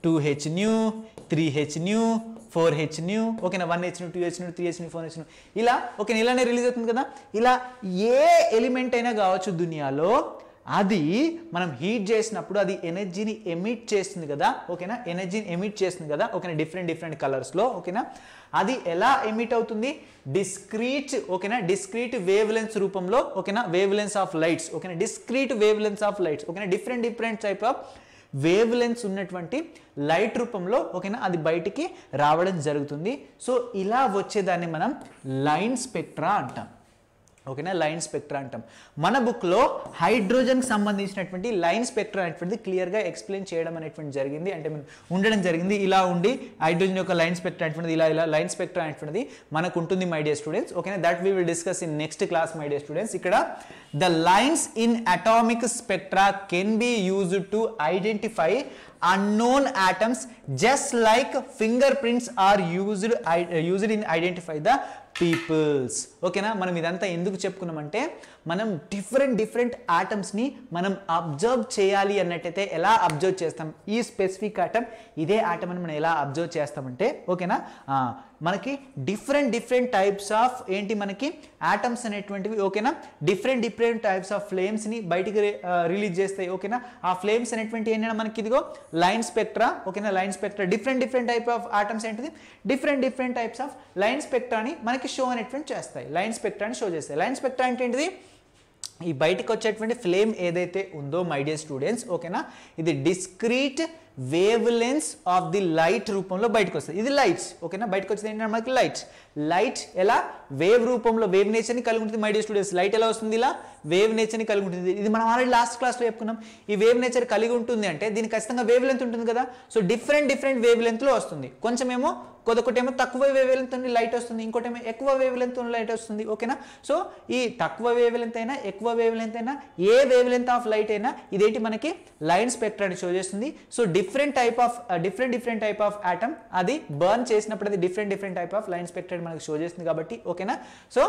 2hν 3hν 4hν. ఓకేనా, 1hν 2hν 3hν 4hν ఇలా ఓకేనా ఇలానే రిలీజ్ అవుతుంది కదా. ఇలా ఏ ఎలిమెంట్ అయినా కావచ్చు దునియాలో, అది మనం హీట్ చేసినప్పుడు అది ఎనర్జీని ఎమిట్ చేస్తుంది కదా. ఓకేనా, ఎనర్జీని ఎమిట్ చేస్తుంది కదా. ఓకేనా, డిఫరెంట్ కలర్స్లో. ఓకేనా, అది ఎలా ఎమిట్ అవుతుంది? డిస్క్రీట్ వేవ్ లెన్స్ రూపంలో. ఓకేనా, వేవ్ లెన్స్ ఆఫ్ లైట్స్. ఓకేనా, discrete wavelengths of lights. ఓకేనా, different type of wavelengths ఉన్నటువంటి లైట్ రూపంలో ఓకేనా అది బయటికి రావడం జరుగుతుంది. సో ఇలా వచ్చేదాన్ని మనం లైన్ స్పెక్ట్రా అంటాం. ఓకేనా, లైన్ స్పెక్ట్రా అంటాం. మన బుక్లో హైడ్రోజన్కి సంబంధించినటువంటి లైన్ స్పెక్ట్రా అనేటువంటిది క్లియర్గా ఎక్స్ప్లెయిన్ చేయడం అనేటువంటి జరిగింది, అంటే ఉండడం జరిగింది. ఇలా ఉండి హైడ్రోజన్ యొక్క లైన్ స్పెక్ట్రా అనేటువంటిది ఇలా లైన్ స్పెక్ట్రా అనేటువంటిది మనకు ఉంటుంది మై డియర్ స్టూడెంట్స్. ఓకేనా, that we will discuss in next class my dear students. ఇక్కడ the lines in atomic spectra can be used to identify unknown atoms just like fingerprints are used in identify the peoples. ఓకేనా, మనం ఇదంతా ఎందుకు చెప్పుకున్నామంటే మనం different ఆటమ్స్ని మనం observe చేయాలి అన్నట్టయితే ఎలా అబ్జర్వ్ చేస్తాం, ఈ స్పెసిఫిక్ ఆటమ్ ఇదే ఆటమ్ అని మనం ఎలా అబ్జర్వ్ చేస్తామంటే ఓకేనా మనకి టైప్స్ ఆఫ్ ఏంటి మనకి ఆటమ్స్ అనేటువంటివి. ఓకేనా, డిఫరెంట్ టైప్స్ ఆఫ్ ఫ్లేమ్స్ని బయటికి రిలీజ్ చేస్తాయి. ఓకేనా, ఆ ఫ్లేమ్స్ అనేటువంటి ఏంటంటే మనకి ఇదిగో లైన్ స్పెక్ట్రా. ఓకేనా, line spectra different type of atoms ఏంటిది డిఫరెంట్ టైప్స్ ఆఫ్ లైన్ స్పెక్ట్రాని మనకి షో అనేటువంటి చేస్తాయి, లైన్ స్పెక్ట్రాని షో చేస్తాయి. లైన్ స్పెక్ట్రా అంటే ఏంటిది? ఈ బయటికి వచ్చేటువంటి ఫ్లేమ్ ఏదైతే ఉందో మై డియర్ స్టూడెంట్స్ ఓకేనా ఇది discrete wavelengths of the light రూపంలో బయటకు వస్తుంది. ఇది లైట్స్. ఓకేనా, బయటకు వచ్చేది ఏంటంటే మనకి లైట్ ఎలా వేవ్ రూపంలో వేవ్ నేచర్ని కలిగి ఉంటుంది మై డియర్ స్టూడెంట్స్. లైట్ ఎలా వస్తుంది? ఇలా వేవ్ నేచర్ని కలిగి ఉంటుంది. ఇది మనం ఆల్రెడీ లాస్ట్ క్లాస్లో చెప్పుకున్నాం. ఈ వేవ్ నేచర్ కలిగి ఉంటుంది అంటే దీనికి ఖచ్చితంగా వేవ్ లెంత్ ఉంటుంది కదా. సో డిఫరెంట్ వేవ్ లెంత్లో వస్తుంది. కొంచెమేమో ఒకటేమో తక్కువ వేవ్ లెంత్ లైట్ వస్తుంది, ఇంకోటేమో ఎక్కువ వేవ్ లెంత్ లైట్ వస్తుంది. ఓకేనా, సో ఈ తక్కువ వేవ్ లెంత్ అయినా ఎక్కువ వేవ్ లెంత్ అయినా ఏ వేవ్ లెంత్ ఆఫ్ లైట్ అయినా ఇదేంటి మనకి లైన్ స్పెక్ట్రాని షో చేస్తుంది. So different type of atom అది బర్న్ చేసినప్పుడు అది different type of line spectra మనకి షో చేస్తుంది కాబట్టి. ఓకేనా, so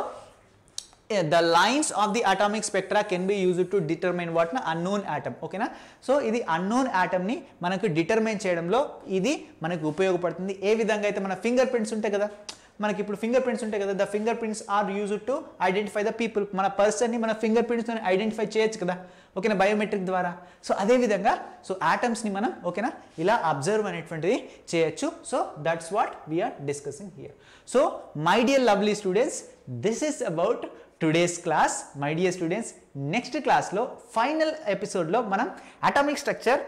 the lines of the atomic spectra can be used to determine what na unknown atom. ఓకేనా, సో ఇది అన్నోన్ ఆటమ్ ని మనకు డిటర్మైన్ చేయడంలో ఇది మనకు ఉపయోగపడుతుంది. ఏ విధంగా అయితే మన ఫింగర్ ప్రింట్స్ ఉంటాయి కదా, మనకి ఇప్పుడు ఫింగర్ ప్రింట్స్ ఉంటాయి కదా, the finger prints are used to identify the people. మన పర్సన్ని మన ఫింగర్ ప్రింట్స్తో ఐడెంటిఫై చేయొచ్చు కదా, ఓకేనా, బయోమెట్రిక్ ద్వారా. సో అదేవిధంగా సో ఆటమ్స్ని మనం ఓకేనా ఇలా అబ్జర్వ్ అనేటువంటిది చేయొచ్చు. So that's what we're discussing here. So my dear lovely students, this is about today's class. My dear students, next క్లాస్లో ఫైనల్ ఎపిసోడ్లో మనం అటామిక్ స్ట్రక్చర్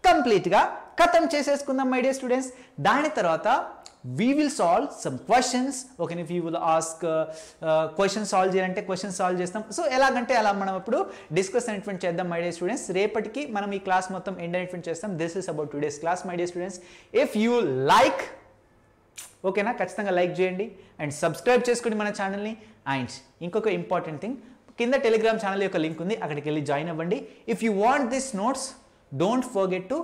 కంప్లీట్గా ఖతం చేసేసుకుందాం మై డియర్ స్టూడెంట్స్. దాని తర్వాత we will solve some questions. Okay, if you will ask questions solve చేయాలంటే questions solve చేస్తాం. సో ఎలాగంటే అలా మనం ఇప్పుడు డిస్కస్ అనేటువంటి చేద్దాం మై డియర్ స్టూడెంట్స్. రేపటికి మనం ఈ క్లాస్ మొత్తం ఎండ్ అనేటువంటి చేస్తాం. This is about today's class my dear students. If you like, ఓకేనా, ఖచ్చితంగా లైక్ చేయండి అండ్ సబ్స్క్రైబ్ చేసుకోండి మన ఛానల్ని. అండ్ ఇంకొక ఇంపార్టెంట్ థింగ్, కింద టెలిగ్రామ్ ఛానల్ యొక్క లింక్ ఉంది, అక్కడికి వెళ్ళి జాయిన్ అవ్వండి. If you want this notes, don't forget to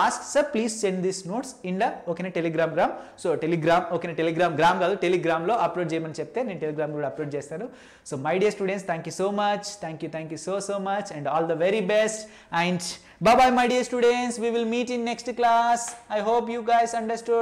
ask sir please send these notes in the okay telegram gram. So telegram okay telegram gram కాదు, telegram లో upload చేయమని చెప్తే నేను telegram కూడా అప్లోడ్ చేస్తాను. So my dear students, thank you so much, thank you so much and all the very best and bye bye my dear students. We will meet in next class. I hope you guys understood.